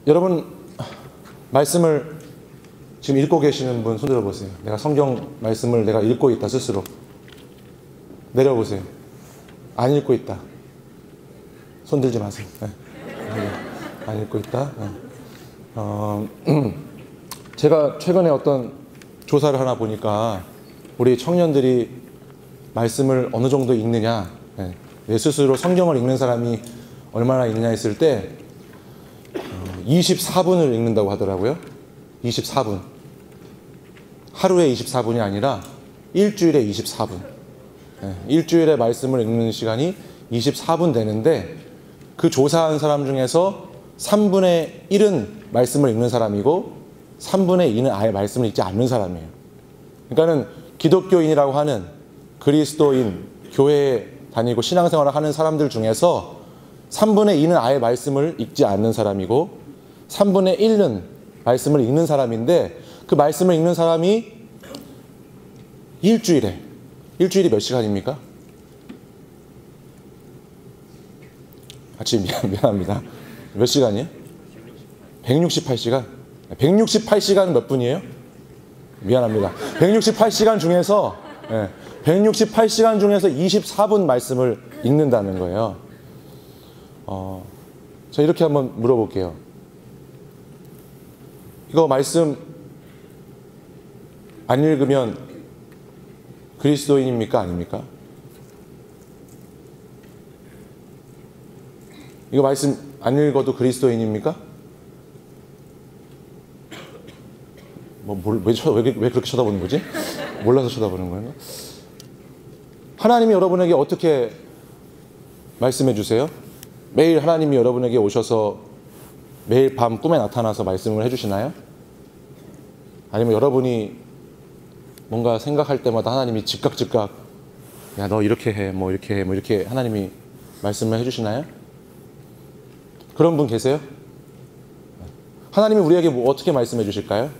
여러분 말씀을 지금 읽고 계시는 분 손 들어보세요. 내가 성경 말씀을 내가 읽고 있다 스스로. 내려보세요. 안 읽고 있다. 손 들지 마세요. 네. 안 읽고 있다. 네. 제가 최근에 어떤 조사를 하나 보니까 우리 청년들이 말씀을 어느 정도 읽느냐, 내 스스로 성경을 읽는 사람이 얼마나 있느냐 했을 때 24분을 읽는다고 하더라고요. 24분. 하루에 24분이 아니라 일주일에 24분. 일주일에 말씀을 읽는 시간이 24분 되는데 그 조사한 사람 중에서 3분의 1은 말씀을 읽는 사람이고 3분의 2는 아예 말씀을 읽지 않는 사람이에요. 그러니까는 기독교인이라고 하는 그리스도인, 교회에 다니고 신앙생활을 하는 사람들 중에서 3분의 2는 아예 말씀을 읽지 않는 사람이고 3분의 1은 말씀을 읽는 사람인데 그 말씀을 읽는 사람이 일주일이 몇 시간입니까? 지금 미안합니다. 몇 시간이에요? 168시간? 168시간은 몇 분이에요? 미안합니다. 168시간 중에서 168시간 중에서 24분 말씀을 읽는다는 거예요. 자, 이렇게 한번 물어볼게요. 이거 말씀 안 읽으면 그리스도인입니까? 아닙니까? 이거 말씀 안 읽어도 그리스도인입니까? 왜 그렇게 쳐다보는 거지? 몰라서 쳐다보는 거예요? 하나님이 여러분에게 어떻게 말씀해 주세요? 매일 하나님이 여러분에게 오셔서 매일 밤 꿈에 나타나서 말씀을 해주시나요? 아니면 여러분이 뭔가 생각할 때마다 하나님이 즉각 야, 너 이렇게 해, 뭐 이렇게 해, 뭐 이렇게 하나님이 말씀을 해주시나요? 그런 분 계세요? 하나님이 우리에게 어떻게 말씀해 주실까요?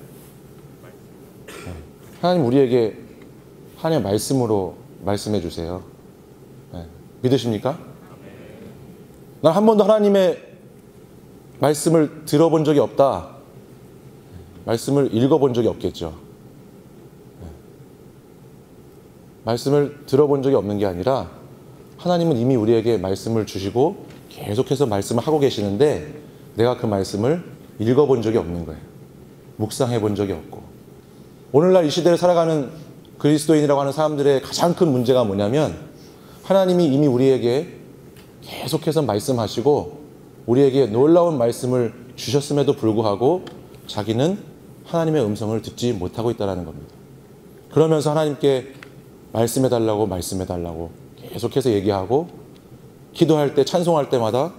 하나님 우리에게 하나님의 말씀으로 말씀해 주세요. 믿으십니까? 난 한 번도 하나님의 말씀을 들어본 적이 없다. 말씀을 읽어본 적이 없겠죠. 말씀을 들어본 적이 없는 게 아니라 하나님은 이미 우리에게 말씀을 주시고 계속해서 말씀을 하고 계시는데 내가 그 말씀을 읽어본 적이 없는 거예요. 묵상해 본 적이 없고. 오늘날 이 시대를 살아가는 그리스도인이라고 하는 사람들의 가장 큰 문제가 뭐냐면 하나님이 이미 우리에게 계속해서 말씀하시고 우리에게 놀라운 말씀을 주셨음에도 불구하고 자기는 하나님의 음성을 듣지 못하고 있다는 겁니다. 그러면서 하나님께 말씀해달라고 계속해서 얘기하고 기도할 때 찬송할 때마다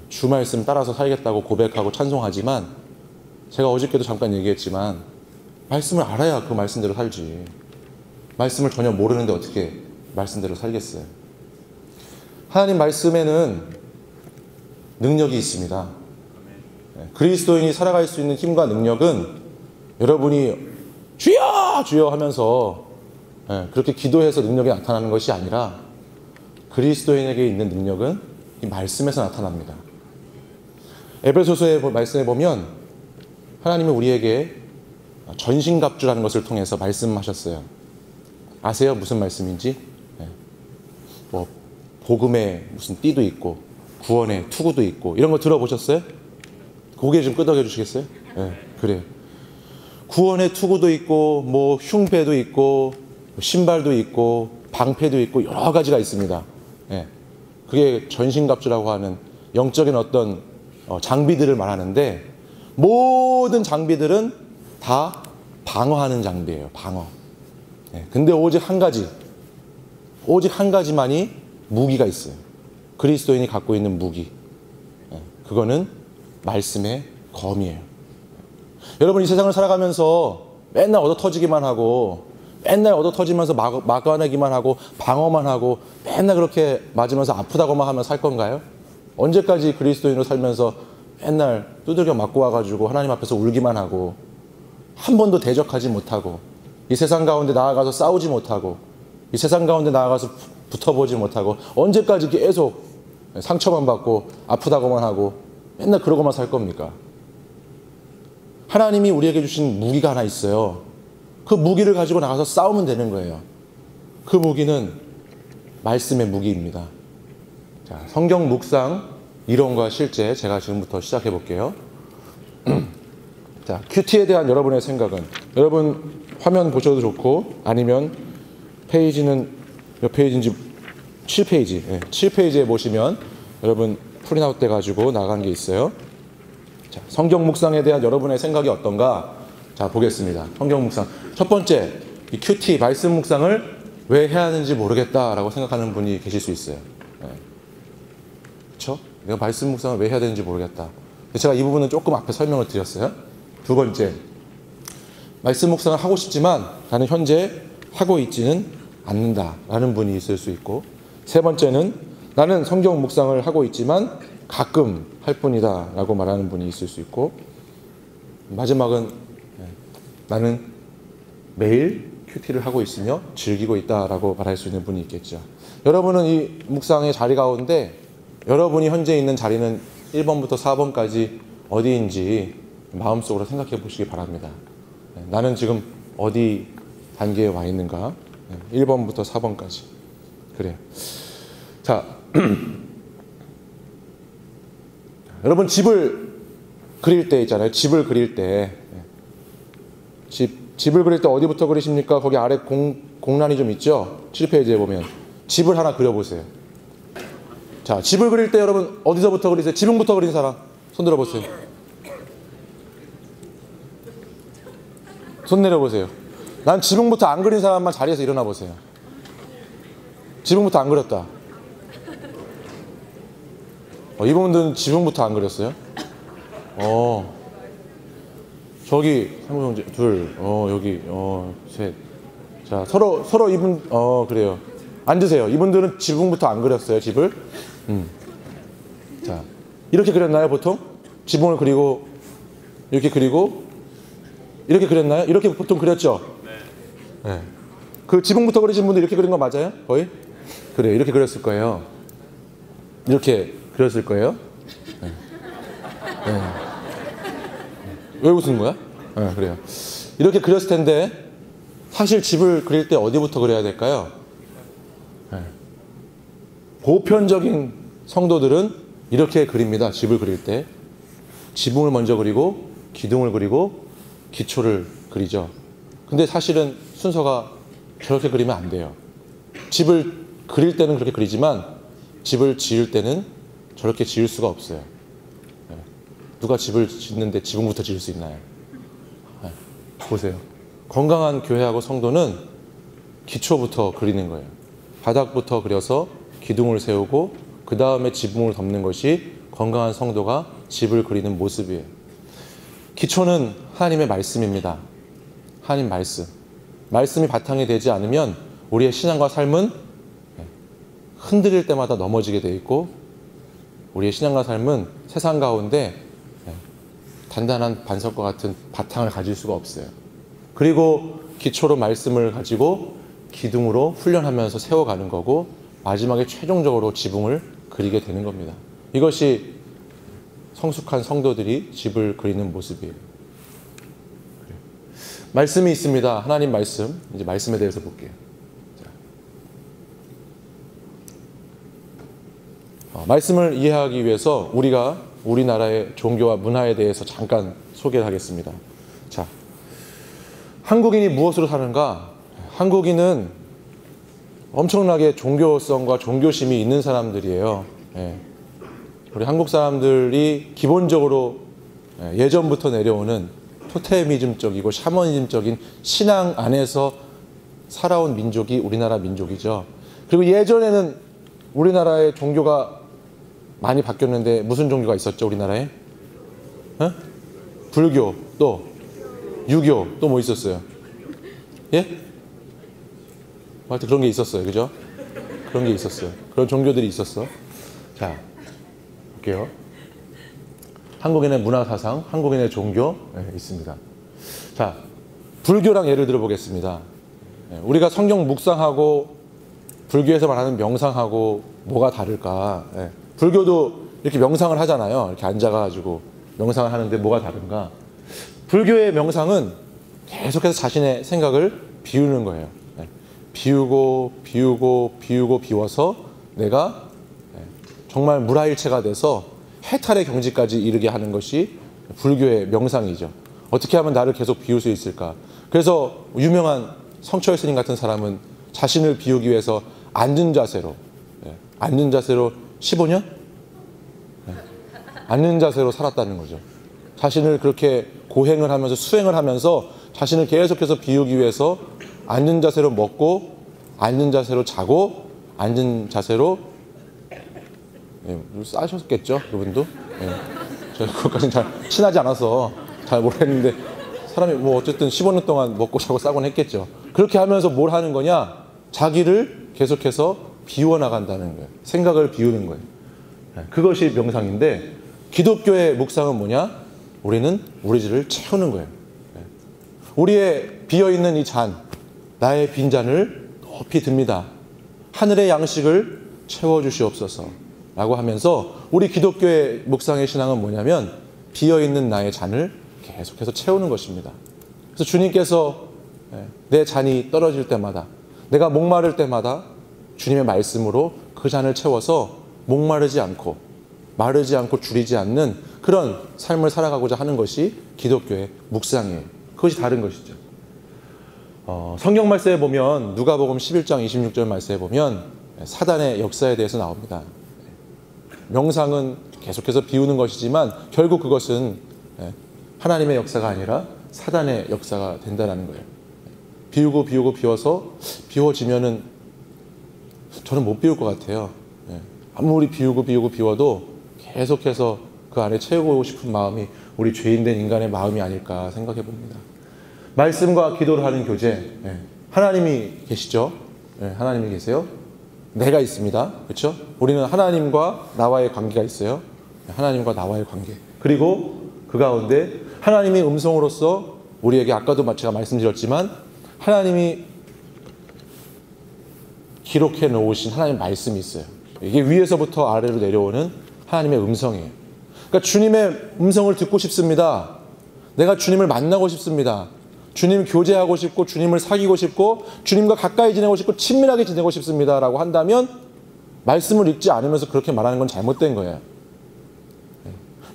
주 말씀 따라서 살겠다고 고백하고 찬송하지만 제가 어저께도 잠깐 얘기했지만 말씀을 알아야 그 말씀대로 살지. 말씀을 전혀 모르는데 어떻게 말씀대로 살겠어요? 하나님 말씀에는 능력이 있습니다. 그리스도인이 살아갈 수 있는 힘과 능력은 여러분이 주여! 주여 하면서 그렇게 기도해서 능력이 나타나는 것이 아니라 그리스도인에게 있는 능력은 이 말씀에서 나타납니다. 에베소서의 말씀에 보면 하나님은 우리에게 전신갑주라는 것을 통해서 말씀하셨어요. 아세요? 무슨 말씀인지? 뭐 복음의 무슨 띠도 있고 구원의 투구도 있고 이런 거 들어보셨어요? 고개 좀 끄덕여 주시겠어요? 그래요. 구원의 투구도 있고 뭐 흉배도 있고 신발도 있고 방패도 있고 여러 가지가 있습니다. 그게 전신갑주라고 하는 영적인 어떤 장비들을 말하는데 모든 장비들은 다 방어하는 장비예요. 방어. 근데 오직 한 가지만이 무기가 있어요. 그리스도인이 갖고 있는 무기. 그거는 말씀의 검이에요. 여러분 이 세상을 살아가면서 맨날 얻어터지기만 하고 맨날 얻어터지면서 막아내기만 하고 방어만 하고 맨날 그렇게 맞으면서 아프다고만 하면 살 건가요? 언제까지 그리스도인으로 살면서 맨날 두들겨 맞고 와가지고 하나님 앞에서 울기만 하고 한 번도 대적하지 못하고 이 세상 가운데 나아가서 싸우지 못하고 이 세상 가운데 나아가서 붙어보지 못하고 언제까지 계속 상처만 받고 아프다고만 하고 맨날 그러고만 살 겁니까? 하나님이 우리에게 주신 무기가 하나 있어요. 그 무기를 가지고 나가서 싸우면 되는 거예요. 그 무기는 말씀의 무기입니다. 자, 성경 묵상 이론과 실제 제가 지금부터 시작해 볼게요. 자, 큐티에 대한 여러분의 생각은, 여러분 화면 보셔도 좋고 아니면 페이지는 몇 페이지인지 7페이지, 7페이지에 보시면 여러분 프린아웃 돼 가지고 나간 게 있어요. 자, 성경 묵상에 대한 여러분의 생각이 어떤가? 자, 보겠습니다. 성경 묵상. 첫 번째, 이 큐티 말씀 묵상을 왜 해야 하는지 모르겠다라고 생각하는 분이 계실 수 있어요. 그렇죠? 내가 말씀 묵상을 왜 해야 되는지 모르겠다. 제가 이 부분은 조금 앞에 설명을 드렸어요. 두 번째, 말씀 묵상을 하고 싶지만 나는 현재 하고 있지는 않는다라는 분이 있을 수 있고, 세 번째는 나는 성경 묵상을 하고 있지만 가끔 할 뿐이다 라고 말하는 분이 있을 수 있고, 마지막은 나는 매일 큐티를 하고 있으며 즐기고 있다라고 말할 수 있는 분이 있겠죠. 여러분은 이 묵상의 자리 가운데 여러분이 현재 있는 자리는 1번부터 4번까지 어디인지 마음속으로 생각해 보시기 바랍니다. 나는 지금 어디 단계에 와 있는가? 1번부터 4번까지. 그래요. 자, 여러분 집을 그릴 때 있잖아요. 집을 그릴 때. 집을 그릴 때 어디부터 그리십니까? 거기 아래 공란이 좀 있죠? 7페이지에 보면. 집을 하나 그려보세요. 자, 집을 그릴 때 여러분 어디서부터 그리세요? 지붕부터 그린 사람 손 들어보세요. 손 내려보세요. 난 지붕부터 안 그린 사람만 자리에서 일어나 보세요. 지붕부터 안 그렸다. 이분들은 지붕부터 안 그렸어요? 저기 상무형제 둘, 여기 셋. 자, 서로 이분 그래요. 앉으세요. 이분들은 지붕부터 안 그렸어요, 집을. 자, 이렇게 그렸나요, 보통? 지붕을 그리고 이렇게 그리고 이렇게 그렸나요? 이렇게 보통 그렸죠? 네. 그 지붕부터 그리신 분들 이렇게 그린 거 맞아요? 거의? 그래요. 이렇게 그렸을 거예요. 이렇게 그렸을 거예요. 네. 네. 왜 웃는 거야? 네, 그래요. 이렇게 그렸을 텐데 사실 집을 그릴 때 어디부터 그려야 될까요? 네. 보편적인 성도들은 이렇게 그립니다. 집을 그릴 때 지붕을 먼저 그리고 기둥을 그리고 기초를 그리죠. 근데 사실은 순서가 저렇게 그리면 안 돼요. 집을 그릴 때는 그렇게 그리지만 집을 지을 때는 저렇게 지을 수가 없어요. 네. 누가 집을 짓는데 지붕부터 지을 수 있나요? 네. 보세요. 건강한 교회하고 성도는 기초부터 그리는 거예요. 바닥부터 그려서 기둥을 세우고 그 다음에 지붕을 덮는 것이 건강한 성도가 집을 그리는 모습이에요. 기초는 하나님의 말씀입니다. 하나님 말씀. 말씀이 바탕이 되지 않으면 우리의 신앙과 삶은 흔들릴 때마다 넘어지게 돼 있고, 우리의 신앙과 삶은 세상 가운데 단단한 반석과 같은 바탕을 가질 수가 없어요. 그리고 기초로 말씀을 가지고 기둥으로 훈련하면서 세워가는 거고, 마지막에 최종적으로 지붕을 그리게 되는 겁니다. 이것이 성숙한 성도들이 집을 그리는 모습이에요. 말씀이 있습니다. 하나님 말씀. 이제 말씀에 대해서 볼게요. 말씀을 이해하기 위해서 우리가 우리나라의 종교와 문화에 대해서 잠깐 소개를 하겠습니다. 자, 한국인이 무엇으로 사는가? 한국인은 엄청나게 종교성과 종교심이 있는 사람들이에요. 우리 한국 사람들이 기본적으로 예전부터 내려오는 토테미즘적이고 샤머니즘적인 신앙 안에서 살아온 민족이 우리나라 민족이죠. 그리고 예전에는 우리나라의 종교가 많이 바뀌었는데 무슨 종교가 있었죠, 우리나라에? 불교, 또 유교, 또 뭐 있었어요? 예? 하여튼 그런 게 있었어요. 그죠? 그런 게 있었어요. 그런 종교들이 있었어. 자, 볼게요. 한국인의 문화사상, 한국인의 종교 있습니다. 자, 불교랑 예를 들어 보겠습니다. 우리가 성경 묵상하고 불교에서 말하는 명상하고 뭐가 다를까? 불교도 이렇게 명상을 하잖아요. 이렇게 앉아가지고 명상을 하는데 뭐가 다른가? 불교의 명상은 계속해서 자신의 생각을 비우는 거예요. 비우고 비우고 비우고 비워서 내가 정말 무라일체가 돼서 해탈의 경지까지 이르게 하는 것이 불교의 명상이죠. 어떻게 하면 나를 계속 비울 수 있을까? 그래서 유명한 성철 스님 같은 사람은 자신을 비우기 위해서 앉은 자세로 15년? 앉는 자세로 살았다는 거죠. 자신을 그렇게 고행을 하면서 수행을 하면서 자신을 계속해서 비우기 위해서 앉은 자세로 먹고 앉은 자세로 자고 앉은 자세로 싸셨겠죠, 그분도. 제가 그것까지는 잘 친하지 않아서 잘 모르겠는데 사람이 뭐 어쨌든 15년 동안 먹고 자고 싸곤 했겠죠. 그렇게 하면서 뭘 하는 거냐? 자기를 계속해서 비워나간다는 거예요. 생각을 비우는 거예요. 그것이 명상인데 기독교의 묵상은 뭐냐? 우리는 우리 질을 채우는 거예요. 우리의 비어있는 이 잔, 나의 빈잔을 높이 듭니다. 하늘의 양식을 채워주시옵소서 라고 하면서 우리 기독교의 묵상의 신앙은 뭐냐면 비어있는 나의 잔을 계속해서 채우는 것입니다. 그래서 주님께서 내 잔이 떨어질 때마다 내가 목마를 때마다 주님의 말씀으로 그 잔을 채워서 목마르지 않고 마르지 않고 줄이지 않는 그런 삶을 살아가고자 하는 것이 기독교의 묵상이에요. 그것이 다른 것이죠. 성경 말씀에 보면 누가복음 11장 26절 말씀에 보면 사단의 역사에 대해서 나옵니다. 명상은 계속해서 비우는 것이지만 결국 그것은 하나님의 역사가 아니라 사단의 역사가 된다는 거예요. 비우고 비우고 비워서 비워지면은 저는 못 비울 것 같아요. 아무리 비우고 비우고 비워도 계속해서 그 안에 채우고 싶은 마음이 우리 죄인된 인간의 마음이 아닐까 생각해 봅니다. 말씀과 기도를 하는 교제, 하나님이 계시죠? 하나님이 계세요. 내가 있습니다. 그렇죠? 우리는 하나님과 나와의 관계가 있어요. 하나님과 나와의 관계. 그리고 그 가운데 하나님의 음성으로서 우리에게 아까도 제가 말씀드렸지만 하나님이 기록해 놓으신 하나님의 말씀이 있어요. 이게 위에서부터 아래로 내려오는 하나님의 음성이에요. 그러니까 주님의 음성을 듣고 싶습니다. 내가 주님을 만나고 싶습니다. 주님 교제하고 싶고 주님을 사귀고 싶고 주님과 가까이 지내고 싶고 친밀하게 지내고 싶습니다 라고 한다면 말씀을 읽지 않으면서 그렇게 말하는 건 잘못된 거예요.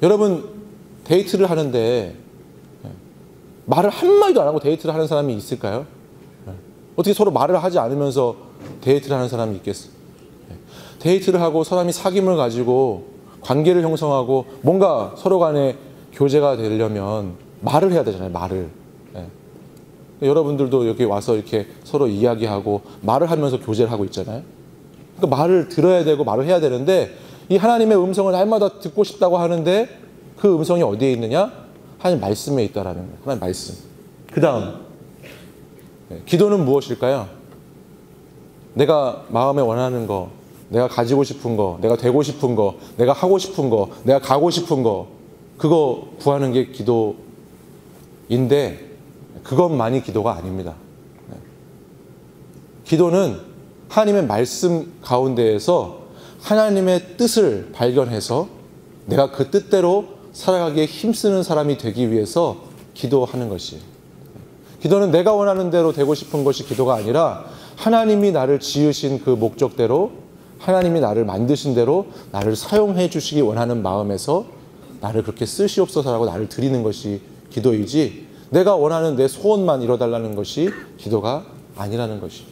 여러분 데이트를 하는데 말을 한마디도 안 하고 데이트를 하는 사람이 있을까요? 어떻게 서로 말을 하지 않으면서 데이트를 하는 사람이 있겠어요? 데이트를 하고 사람이 사귐을 가지고 관계를 형성하고 뭔가 서로 간에 교제가 되려면 말을 해야 되잖아요. 말을. 여러분들도 여기 와서 이렇게 서로 이야기하고 말을 하면서 교제를 하고 있잖아요. 그러니까 말을 들어야 되고 말을 해야 되는데 이 하나님의 음성을 날마다 듣고 싶다고 하는데 그 음성이 어디에 있느냐? 하나님 말씀에 있다라는 거예요. 하나님 말씀. 그 다음 기도는 무엇일까요? 내가 마음에 원하는 거, 내가 가지고 싶은 거, 내가 되고 싶은 거, 내가 하고 싶은 거, 내가 가고 싶은 거, 그거 구하는 게 기도인데 그것만이 기도가 아닙니다. 기도는 하나님의 말씀 가운데에서 하나님의 뜻을 발견해서 내가 그 뜻대로 살아가기에 힘쓰는 사람이 되기 위해서 기도하는 것이에요. 기도는 내가 원하는 대로 되고 싶은 것이 기도가 아니라 하나님이 나를 지으신 그 목적대로 하나님이 나를 만드신 대로 나를 사용해 주시기 원하는 마음에서 나를 그렇게 쓰시옵소서라고 나를 드리는 것이 기도이지 내가 원하는 내 소원만 이뤄달라는 것이 기도가 아니라는 것이.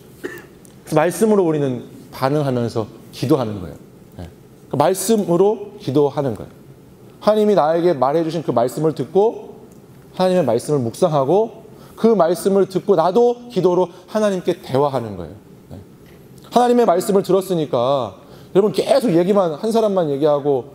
말씀으로 우리는 반응하면서 기도하는 거예요. 그 말씀으로 기도하는 거예요. 하나님이 나에게 말해주신 그 말씀을 듣고 하나님의 말씀을 묵상하고 그 말씀을 듣고 나도 기도로 하나님께 대화하는 거예요. 하나님의 말씀을 들었으니까 여러분 계속 얘기만 한 사람만 얘기하고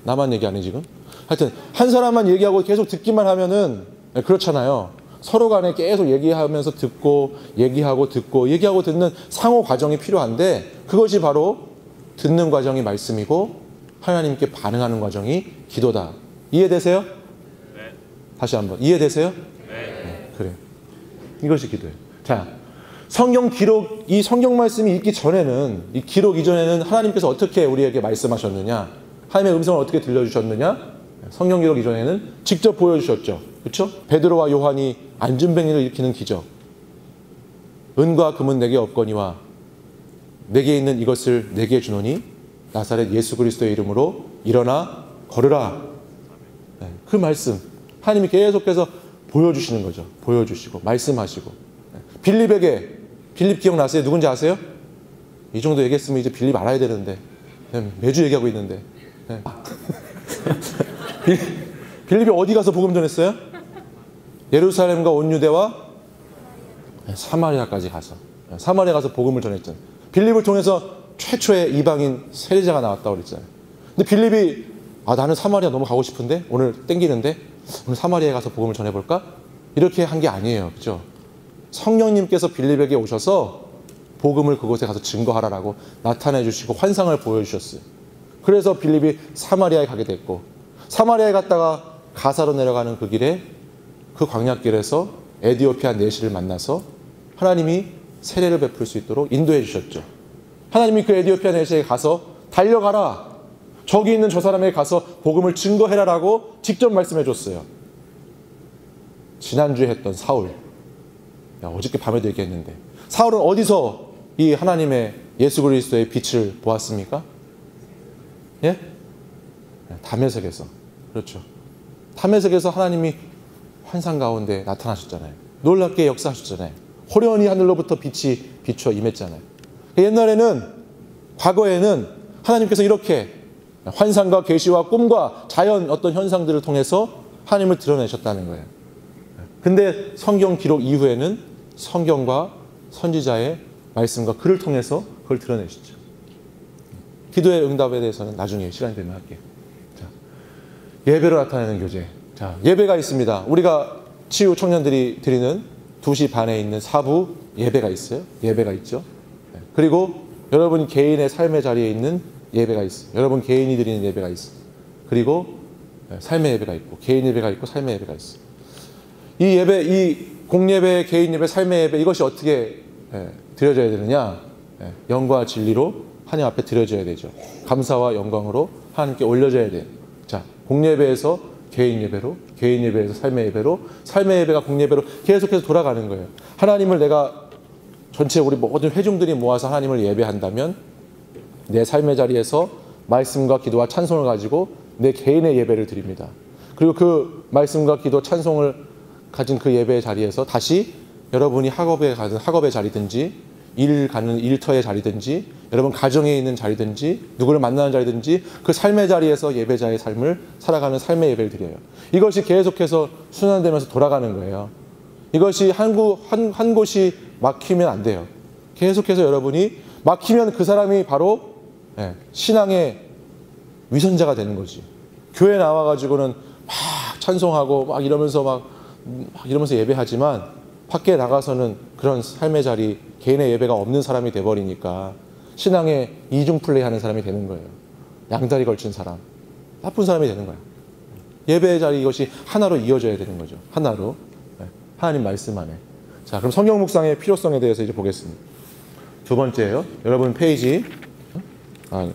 나만 얘기하네 지금? 하여튼 한 사람만 얘기하고 계속 듣기만 하면은 그렇잖아요. 서로 간에 계속 얘기하면서 듣고 얘기하고 듣고 얘기하고 듣는 상호 과정이 필요한데 그것이 바로 듣는 과정이 말씀이고 하나님께 반응하는 과정이 기도다. 이해되세요? 네. 다시 한번 이해되세요? 네. 그래요. 이것이 기도예요. 자, 성경 기록, 이 성경 말씀이 있기 전에는 이 기록 이전에는 하나님께서 어떻게 우리에게 말씀하셨느냐? 하나님의 음성을 어떻게 들려주셨느냐? 성경 기록 이전에는 직접 보여주셨죠. 그렇죠? 베드로와 요한이 안진뱅이를 일으키는 기적. 은과 금은 내게 없거니와 내게 있는 이것을 내게 주노니 나사렛 예수 그리스도의 이름으로 일어나 걸으라. 그 말씀 하나님이 계속해서 보여주시는 거죠. 보여주시고 말씀하시고. 빌립 기억나세요? 누군지 아세요? 이 정도 얘기했으면 이제 빌립 알아야 되는데 매주 얘기하고 있는데 빌립이 어디 가서 복음 전했어요? 예루살렘과 온 유대와 사마리아까지 가서 사마리아 가서 복음을 전했잖아요. 빌립을 통해서 최초의 이방인 세례자가 나왔다고 그랬잖아요. 근데 빌립이 나는 사마리아 너무 가고 싶은데 오늘 땡기는데 오늘 사마리아에 가서 복음을 전해볼까? 이렇게 한 게 아니에요. 그죠? 성령님께서 빌립에게 오셔서 복음을 그곳에 가서 증거하라라고 나타내 주시고 환상을 보여주셨어요. 그래서 빌립이 사마리아에 가게 됐고 사마리아에 갔다가 가사로 내려가는 그 길에 그 광야길에서 에디오피아 내시를 만나서 하나님이 세례를 베풀 수 있도록 인도해 주셨죠. 하나님이 그 에디오피아 내시에 가서 달려가라. 저기 있는 저 사람에게 가서 복음을 증거해라라고 직접 말씀해 줬어요. 지난주에 했던 사울. 어저께 밤에도 얘기했는데 사울은 어디서 이 하나님의 예수 그리스도의 빛을 보았습니까? 예? 다메섹에서. 그렇죠. 다메섹에서 하나님이 환상 가운데 나타나셨잖아요. 놀랍게 역사하셨잖아요. 호련히 하늘로부터 빛이 비추어 임했잖아요. 옛날에는 과거에는 하나님께서 이렇게 환상과 계시와 꿈과 자연 어떤 현상들을 통해서 하나님을 드러내셨다는 거예요. 근데 성경 기록 이후에는 성경과 선지자의 말씀과 글을 통해서 그걸 드러내시죠. 기도의 응답에 대해서는 나중에 시간이 되면 할게요. 자, 예배로 나타내는 교제. 자, 예배가 있습니다. 우리가 치유 청년들이 드리는 2시 반에 있는 사부 예배가 있어요. 예배가 있죠. 그리고 여러분 개인의 삶의 자리에 있는 예배가 있어요. 여러분 개인이 드리는 예배가 있어요. 그리고 삶의 예배가 있고 개인 예배가 있고 삶의 예배가 있어요. 이 예배, 이 공예배, 개인 예배, 삶의 예배 이것이 어떻게 드려져야 되느냐? 영과 진리로 하나님 앞에 드려져야 되죠. 감사와 영광으로 하나님께 올려져야 돼요. 자, 공예배에서 개인 예배로, 개인 예배에서 삶의 예배로, 삶의 예배가 공예배로 계속해서 돌아가는 거예요. 하나님을 내가 전체 우리 모든 회중들이 모아서 하나님을 예배한다면 내 삶의 자리에서 말씀과 기도와 찬송을 가지고 내 개인의 예배를 드립니다. 그리고 그 말씀과 기도, 찬송을 가진 그 예배의 자리에서 다시 여러분이 학업에 가든 학업의 자리든지 일 가는 일터의 자리든지 여러분 가정에 있는 자리든지 누구를 만나는 자리든지 그 삶의 자리에서 예배자의 삶을 살아가는 삶의 예배를 드려요. 이것이 계속해서 순환되면서 돌아가는 거예요. 이것이 한 곳이 막히면 안 돼요. 계속해서 여러분이 막히면 그 사람이 바로 신앙의 위선자가 되는 거지. 교회 나와가지고는 막 찬송하고 막 이러면서 예배하지만 밖에 나가서는 그런 삶의 자리, 개인의 예배가 없는 사람이 돼버리니까 신앙의 이중 플레이하는 사람이 되는 거예요. 양다리 걸친 사람, 나쁜 사람이 되는 거예요. 예배의 자리 이것이 하나로 이어져야 되는 거죠. 하나로. 하나님 말씀 안에. 자, 그럼 성경 묵상의 필요성에 대해서 이제 보겠습니다. 두 번째예요. 여러분 페이지,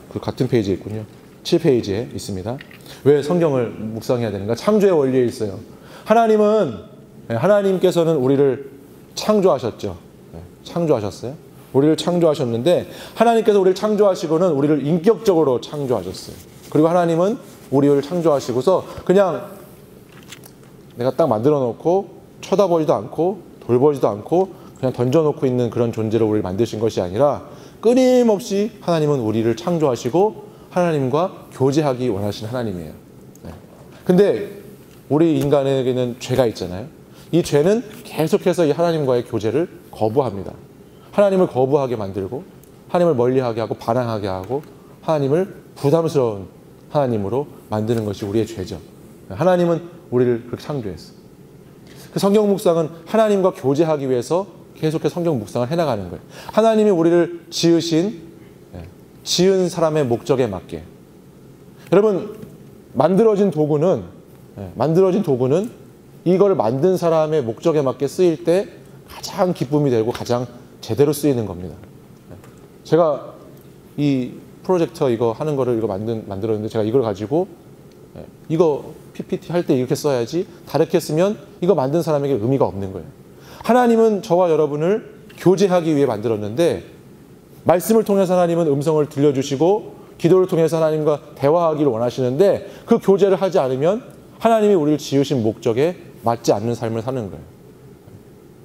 그 같은 페이지에 있군요. 7페이지에 있습니다. 왜 성경을 묵상해야 되는가? 창조의 원리에 있어요. 하나님께서는 우리를 창조하셨죠. 창조하셨어요. 우리를 창조하셨는데 하나님께서 우리를 창조하시고는 우리를 인격적으로 창조하셨어요. 그리고 하나님은 우리를 창조하시고서 그냥 내가 딱 만들어 놓고 쳐다보지도 않고 돌보지도 않고 그냥 던져놓고 있는 그런 존재로 우리를 만드신 것이 아니라 끊임없이 하나님은 우리를 창조하시고 하나님과 교제하기 원하시는 하나님이에요. 근데 우리 인간에게는 죄가 있잖아요. 이 죄는 계속해서 이 하나님과의 교제를 거부합니다. 하나님을 거부하게 만들고 하나님을 멀리하게 하고 반항하게 하고 하나님을 부담스러운 하나님으로 만드는 것이 우리의 죄죠. 하나님은 우리를 그렇게 창조했어요. 그 성경 묵상은 하나님과 교제하기 위해서 계속해서 성경 묵상을 해나가는 거예요. 하나님이 우리를 지은 사람의 목적에 맞게. 여러분 만들어진 도구는 이걸 만든 사람의 목적에 맞게 쓰일 때 가장 기쁨이 되고 가장 제대로 쓰이는 겁니다. 제가 이 프로젝터 이거 하는 거를 이거 만들었는데 제가 이걸 가지고 이거 PPT 할 때 이렇게 써야지 다르게 쓰면 이거 만든 사람에게 의미가 없는 거예요. 하나님은 저와 여러분을 교제하기 위해 만들었는데 말씀을 통해서 하나님은 음성을 들려주시고 기도를 통해서 하나님과 대화하기를 원하시는데 그 교제를 하지 않으면 하나님이 우리를 지으신 목적에 맞지 않는 삶을 사는 거예요.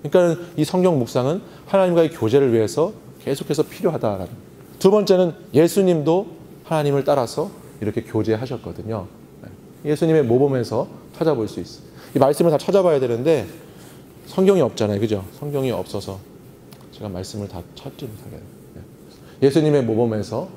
그러니까 이 성경 묵상은 하나님과의 교제를 위해서 계속해서 필요하다라는. 두 번째는 예수님도 하나님을 따라서 이렇게 교제하셨거든요. 예수님의 모범에서 찾아볼 수 있어요. 이 말씀을 다 찾아봐야 되는데 성경이 없잖아요. 그죠? 성경이 없어서 제가 말씀을 다 찾지 못하게. 예수님의 모범에서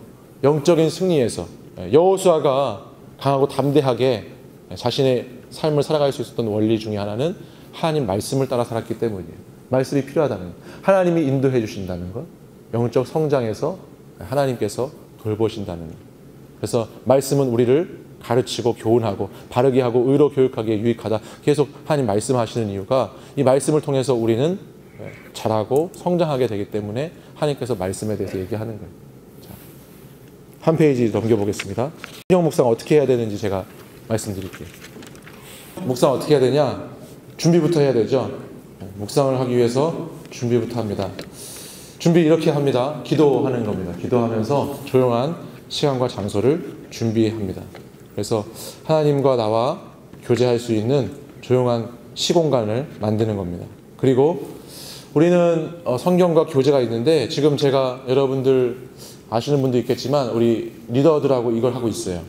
영적인 승리에서 여호수아가 강하고 담대하게 자신의 삶을 살아갈 수 있었던 원리 중에 하나는 하나님 말씀을 따라 살았기 때문이에요. 말씀이 필요하다는 것. 하나님이 인도해 주신다는 것. 영적 성장에서 하나님께서 돌보신다는 것. 그래서 말씀은 우리를 가르치고 교훈하고 바르게 하고 의로 교육하기에 유익하다. 계속 하나님 말씀하시는 이유가 이 말씀을 통해서 우리는 자라고 성장하게 되기 때문에 하나님께서 말씀에 대해서 얘기하는 거예요. 자, 한 페이지 넘겨보겠습니다. 성경 묵상 어떻게 해야 되는지 제가 말씀드릴게요. 묵상 어떻게 해야 되냐? 준비부터 해야 되죠. 묵상을 하기 위해서 준비부터 합니다. 준비 이렇게 합니다. 기도하는 겁니다. 기도하면서 조용한 시간과 장소를 준비합니다. 그래서 하나님과 나와 교제할 수 있는 조용한 시공간을 만드는 겁니다. 그리고 우리는 성경과 교제가 있는데 지금 제가 여러분들 아시는 분도 있겠지만 우리 리더들하고 이걸 하고 있어요.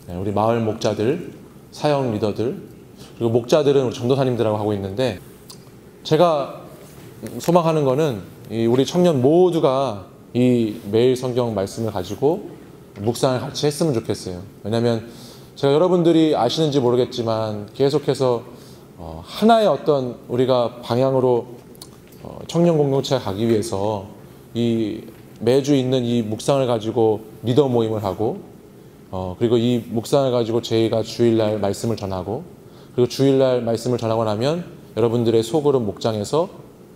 우리 마을 목자들, 사역 리더들, 그리고 목자들은 우리 전도사님들하고 하고 있는데 제가 소망하는 거는 우리 청년 모두가 이 매일 성경 말씀을 가지고 묵상을 같이 했으면 좋겠어요. 왜냐하면 제가 여러분들이 아시는지 모르겠지만 계속해서 하나의 어떤 우리가 방향으로 청년 공동체가 가기 위해서 이 매주 있는 이 묵상을 가지고 리더 모임을 하고 그리고 이 묵상을 가지고 저희가 주일날 말씀을 전하고 그리고 주일날 말씀을 전하고 나면 여러분들의 소그룹 목장에서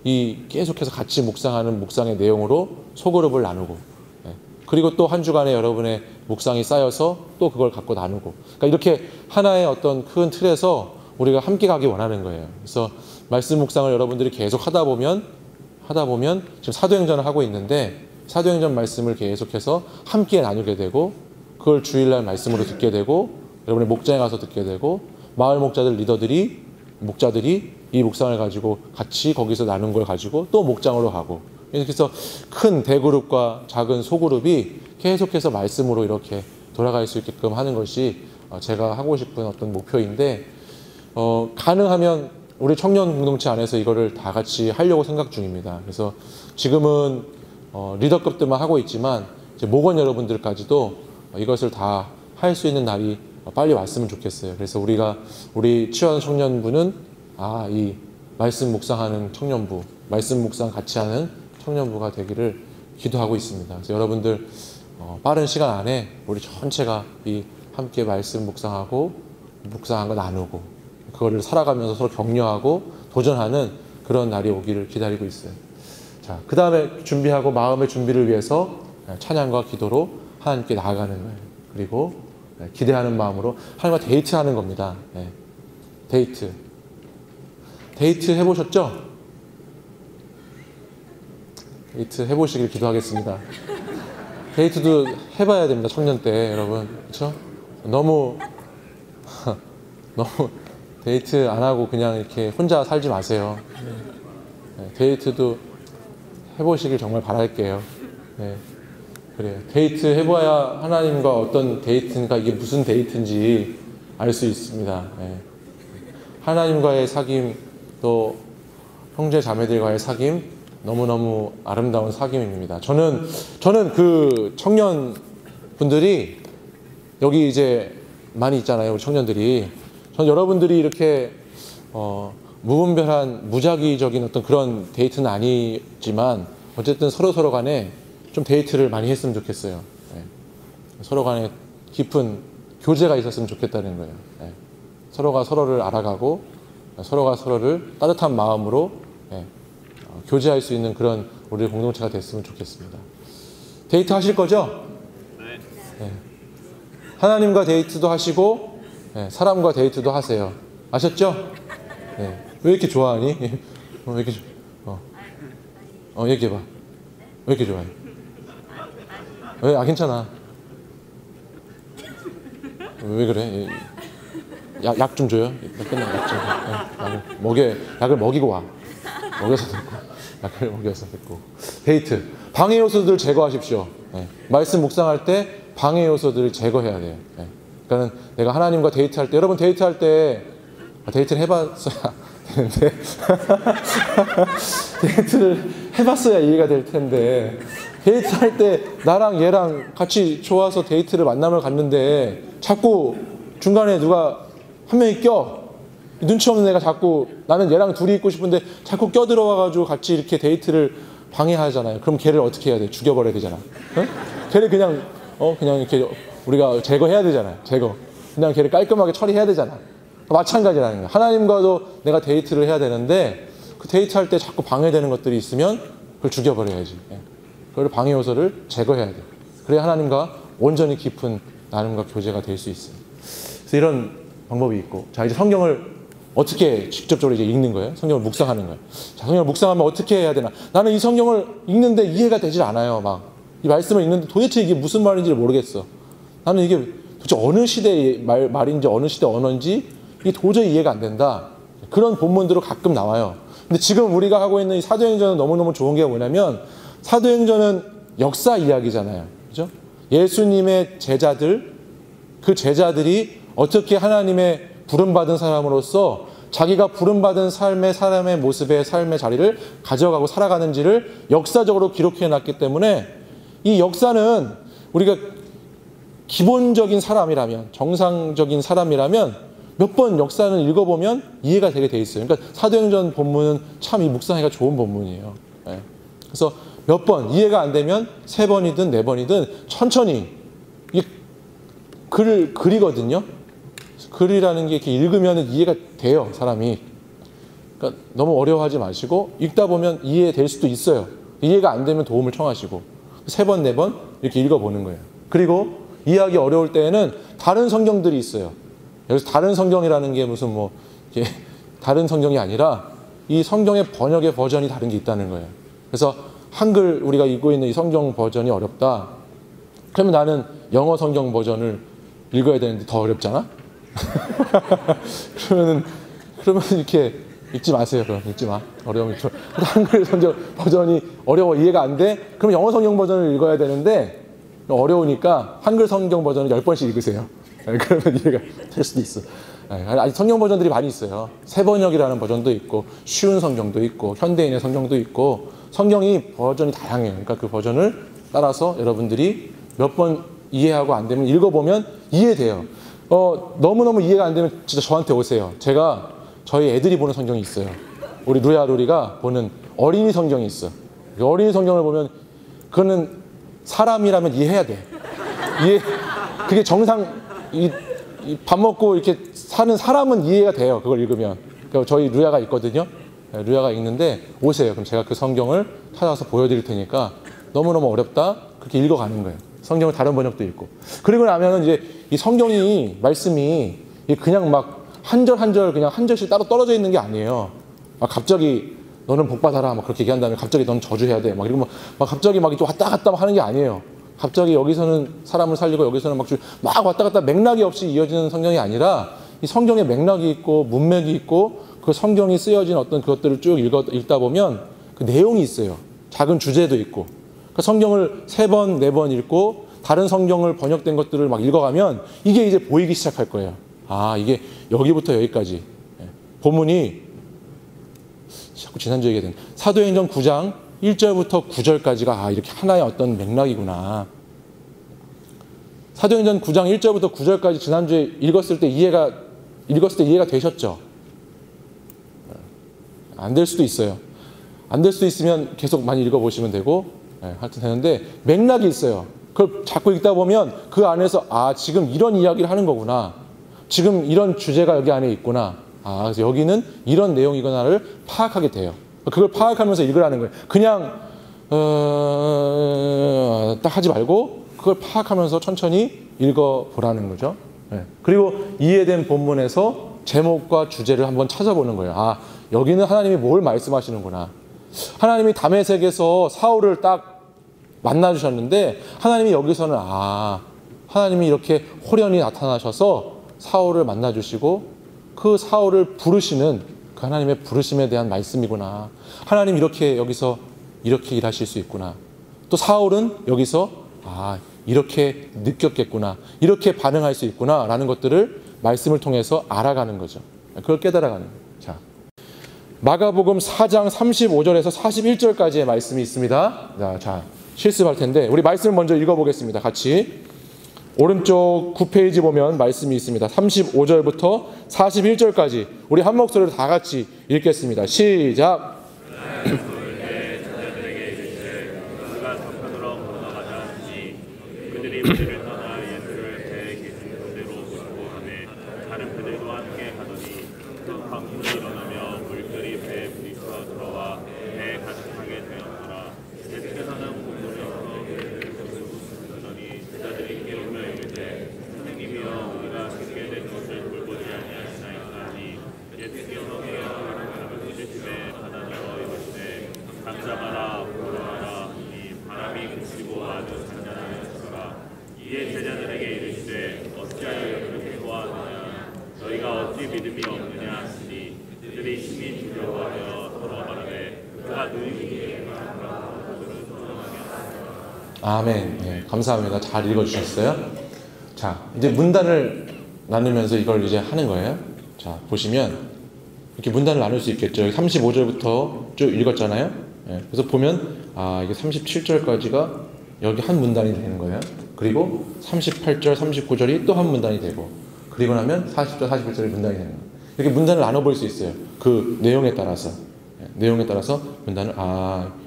이 계속해서 같이 묵상하는 묵상의 내용으로 소그룹을 나누고 그리고 또 한 주간에 여러분의 묵상이 쌓여서 또 그걸 갖고 나누고 그러니까 이렇게 하나의 어떤 큰 틀에서 우리가 함께 가기 원하는 거예요. 그래서 말씀 묵상을 여러분들이 계속 하다 보면 지금 사도행전을 하고 있는데 사도행전 말씀을 계속해서 함께 나누게 되고 그걸 주일날 말씀으로 듣게 되고 여러분의 목장에 가서 듣게 되고 마을 목자들 목자들이 이 묵상을 가지고 같이 거기서 나눈 걸 가지고 또 목장으로 가고 그래서 큰 대그룹과 작은 소그룹이 계속해서 말씀으로 이렇게 돌아갈 수 있게끔 하는 것이 제가 하고 싶은 어떤 목표인데 가능하면 우리 청년 공동체 안에서 이거를 다 같이 하려고 생각 중입니다. 그래서 지금은 리더급들만 하고 있지만 이제 목원 여러분들까지도 이것을 다 할 수 있는 날이 빨리 왔으면 좋겠어요. 그래서 우리 치유하는 청년부는 이 말씀 묵상하는 청년부, 말씀 묵상 같이 하는 청년부가 되기를 기도하고 있습니다. 그래서 여러분들 빠른 시간 안에 우리 전체가 이 함께 말씀 묵상하고 묵상한 거 나누고 그거를 살아가면서 서로 격려하고 도전하는 그런 날이 오기를 기다리고 있어요. 자, 그 다음에 준비하고 마음의 준비를 위해서 찬양과 기도로 하나님께 나아가는 거예요. 그리고 기대하는 마음으로 하나님과 데이트하는 겁니다. 데이트 해보셨죠? 데이트 해보시길 기도하겠습니다. 데이트도 해봐야 됩니다. 청년 때 여러분, 그렇죠? 너무 데이트 안 하고 그냥 이렇게 혼자 살지 마세요. 데이트도 해보시길 정말 바랄게요. 그래요. 데이트 해봐야 하나님과 어떤 데이트인가 이게 무슨 데이트인지 알 수 있습니다. 하나님과의 사귐 또 형제 자매들과의 사귐 너무너무 아름다운 사귐입니다. 저는 그 청년 분들이 여기 이제 많이 있잖아요. 우리 청년들이. 전 여러분들이 이렇게 무분별한 무작위적인 어떤 그런 데이트는 아니지만 어쨌든 서로 간에 좀 데이트를 많이 했으면 좋겠어요. 서로 간에 깊은 교제가 있었으면 좋겠다는 거예요. 서로가 서로를 알아가고 서로가 서로를 따뜻한 마음으로 교제할 수 있는 그런 우리 공동체가 됐으면 좋겠습니다. 데이트 하실 거죠? 네. 예. 하나님과 데이트도 하시고 예, 사람과 데이트도 하세요. 아셨죠? 예. 왜 이렇게 좋아하니? 왜 이렇게 얘기해봐. 왜 이렇게 좋아해? 왜? 아, 괜찮아. 왜 그래? 약 좀 줘요. 끝나 약 좀. 약을 먹이고 와. 먹여서 듣고. 약을 먹여서 듣고. 데이트. 방해 요소들 제거하십시오. 네. 말씀 묵상할 때 방해 요소들을 제거해야 돼요. 네. 그러니까 내가 하나님과 데이트할 때, 여러분 데이트할 때 데이트를 해봤어야 되는데 데이트를 해봤어야 이해가 될 텐데, 데이트할 때 나랑 얘랑 같이 좋아서 데이트를 만남을 갔는데 자꾸 중간에 누가 한 명이 눈치 없는 애가 자꾸, 나는 얘랑 둘이 있고 싶은데 자꾸 껴들어와가지고 같이 이렇게 데이트를 방해하잖아요. 그럼 걔를 어떻게 해야 돼? 죽여버려야 되잖아. 응? 걔를 그냥 이렇게 우리가 제거해야 되잖아요. 그냥 걔를 깔끔하게 처리해야 되잖아. 마찬가지라는 거야. 하나님과도 내가 데이트를 해야 되는데 그 데이트할 때 자꾸 방해되는 것들이 있으면 그걸 죽여버려야지. 그걸 방해 요소를 제거해야 돼. 그래야 하나님과 온전히 깊은 나눔과 교제가 될 수 있어요. 그래서 이런 방법이 있고, 자 이제 성경을 어떻게 직접적으로 이제 읽는 거예요? 성경을 묵상하는 거예요. 자, 성경을 묵상하면 어떻게 해야 되나? 나는 이 성경을 읽는데 이해가 되질 않아요. 이 말씀을 읽는데 도대체 이게 무슨 말인지를 모르겠어. 나는 이게 도대체 어느 시대의 말인지 어느 시대 언어인지 이게 도저히 이해가 안 된다. 그런 본문들로 가끔 나와요. 근데 지금 우리가 하고 있는 이 사도행전은 너무너무 좋은 게 뭐냐면, 사도행전은 역사 이야기잖아요. 그죠? 예수님의 제자들, 그 제자들이 어떻게 하나님의 부름받은 사람으로서 자기가 부름받은 사람의 모습의 삶의 자리를 가져가고 살아가는지를 역사적으로 기록해 놨기 때문에, 이 역사는 우리가 기본적인 사람이라면, 정상적인 사람이라면 몇 번 역사는 읽어보면 이해가 되게 돼 있어요. 그러니까 사도행전 본문은 참 이 묵상하기가 좋은 본문이에요. 네. 그래서 몇 번 이해가 안 되면 3번이든 4번이든 천천히 이 글을 그리거든요. 글이라는 게 이렇게 읽으면 이해가 돼요, 사람이. 그러니까 너무 어려워하지 마시고 읽다 보면 이해될 수도 있어요. 이해가 안 되면 도움을 청하시고 3번, 4번 이렇게 읽어보는 거예요. 그리고 이해하기 어려울 때에는 다른 성경들이 있어요. 여기서 다른 성경이라는 게 무슨 이게 다른 성경이 아니라 이 성경의 번역의 버전이 다른 게 있다는 거예요. 그래서 한글 우리가 읽고 있는 이 성경 버전이 어렵다. 그러면 나는 영어 성경 버전을 읽어야 되는데 더 어렵잖아? 그러면 이렇게 읽지 마세요. 그럼 읽지 마. 어려우면 한글 성경 버전이 어려워, 이해가 안 돼? 그럼 영어 성경 버전을 읽어야 되는데 어려우니까 한글 성경 버전을 10번씩 읽으세요. 그러면 이해가 될 수도 있어. 아직 성경 버전들이 많이 있어요. 새번역이라는 버전도 있고, 쉬운 성경도 있고, 현대인의 성경도 있고, 성경이 버전이 다양해요. 그러니까 그 버전을 따라서 여러분들이 몇 번 이해하고 안 되면 읽어보면 이해돼요. 너무너무 이해가 안 되면 진짜 저한테 오세요. 저희 애들이 보는 성경이 있어요. 우리 루리가 보는 어린이 성경이 있어. 어린이 성경을 보면 그거는 사람이라면 이해해야 돼. 그게 밥 먹고 이렇게 사는 사람은 이해가 돼요. 그걸 읽으면. 그러니까 저희 루야가 있거든요. 루야가 읽는데 오세요. 그럼 제가 그 성경을 찾아서 보여드릴 테니까 너무너무 어렵다. 그렇게 읽어가는 거예요. 성경을 다른 번역도 읽고. 그리고 나면은 이제 이 성경이, 말씀이 그냥 한 절 한 절 그냥 한 절씩 따로 떨어져 있는 게 아니에요. 갑자기 너는 복 받아라 그렇게 얘기한 다음에 갑자기 너는 저주해야 돼. 이러고 갑자기 이렇게 왔다 갔다 하는 게 아니에요. 갑자기 여기서는 사람을 살리고 여기서는 막 왔다 갔다 맥락이 없이 이어지는 성경이 아니라, 이 성경에 맥락이 있고 문맥이 있고 그 성경이 쓰여진 어떤 그것들을 쭉 읽다 보면 그 내용이 있어요. 작은 주제도 있고. 그러니까 성경을 3번, 4번 읽고 다른 성경을 번역된 것들을 읽어가면 이게 이제 보이기 시작할 거예요. 이게 여기부터 여기까지. 본문이 자꾸 지난주에 얘기했던 사도행전 9장 1절부터 9절까지가 이렇게 하나의 어떤 맥락이구나. 사도행전 9장 1절부터 9절까지 지난주에 읽었을 때 이해가 되셨죠? 안 될 수도 있어요. 안 될 수도 있으면 계속 많이 읽어보시면 되고, 하여튼 되는데 맥락이 있어요. 그걸 자꾸 읽다 보면 그 안에서 지금 이런 이야기를 하는 거구나. 지금 이런 주제가 여기 안에 있구나. 그래서 여기는 이런 내용이구나를 파악하게 돼요. 그걸 파악하면서 읽으라는 거예요. 그냥 딱 하지 말고 그걸 파악하면서 천천히 읽어보라는 거죠. 그리고 이해된 본문에서 제목과 주제를 한번 찾아보는 거예요. 아, 여기는 하나님이 뭘 말씀하시는구나. 하나님이 다메섹에서 사울을 딱 만나주셨는데 하나님이 여기서는 하나님이 이렇게 호련히 나타나셔서 사울을 만나주시고 그 사울을 부르시는 그 하나님의 부르심에 대한 말씀이구나. 하나님 이렇게 여기서 이렇게 일하실 수 있구나. 또 사울은 여기서 이렇게 느꼈겠구나. 이렇게 반응할 수 있구나. 라는 것들을 말씀을 통해서 알아가는 거죠. 그걸 깨달아가는 거예요. 자, 마가복음 4장 35절에서 41절까지의 말씀이 있습니다. 자, 실습할 텐데 우리 말씀을 먼저 읽어보겠습니다. 같이. 오른쪽 9페이지 보면 말씀이 있습니다. 35절부터 41절까지 우리 한 목소리로 다 같이 읽겠습니다. 시작. 아멘. 네, 감사합니다. 잘 읽어주셨어요. 자, 이제 문단을 나누면서 이걸 이제 하는 거예요. 자, 보시면 이렇게 문단을 나눌 수 있겠죠. 35절부터 쭉 읽었잖아요. 네, 그래서 보면 이게 37절까지가 여기 한 문단이 되는 거예요. 그리고 38절, 39절이 또 한 문단이 되고 그리고 나면 40절, 41절이 문단이 되는 거예요. 이렇게 문단을 나눠볼 수 있어요. 그 내용에 따라서. 내용에 따라서 문단을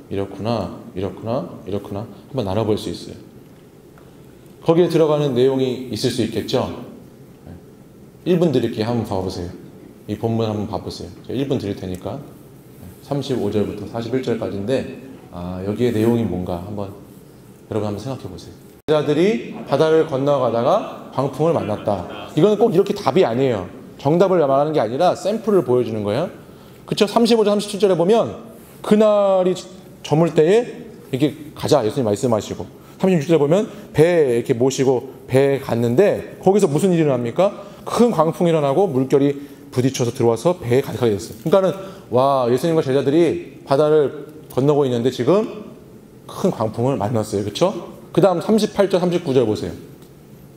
이렇구나, 이렇구나, 이렇구나 한번 나눠볼 수 있어요. 거기에 들어가는 내용이 있을 수 있겠죠. 1분 드릴게요. 한번 봐보세요. 이 본문 한번 봐보세요. 제가 1분 드릴 테니까 35절부터 41절까지인데 여기에 내용이 뭔가 여러분 한번 생각해 보세요. 제자들이 바다를 건너가다가 광풍을 만났다. 이거는 꼭 이렇게 답이 아니에요. 정답을 말하는 게 아니라 샘플을 보여주는 거예요. 그쵸? 35절, 37절에 보면 그날이 저물 때에 이렇게 가자 예수님 말씀하시고 36절에 보면 배에 이렇게 모시고 배에 갔는데 거기서 무슨 일이 일어납니까? 큰 광풍이 일어나고 물결이 부딪혀서 들어와서 배에 가득하게 됐어요. 그러니까는 예수님과 제자들이 바다를 건너고 있는데 지금 큰 광풍을 만났어요. 그렇죠? 그 다음 38절, 39절 보세요.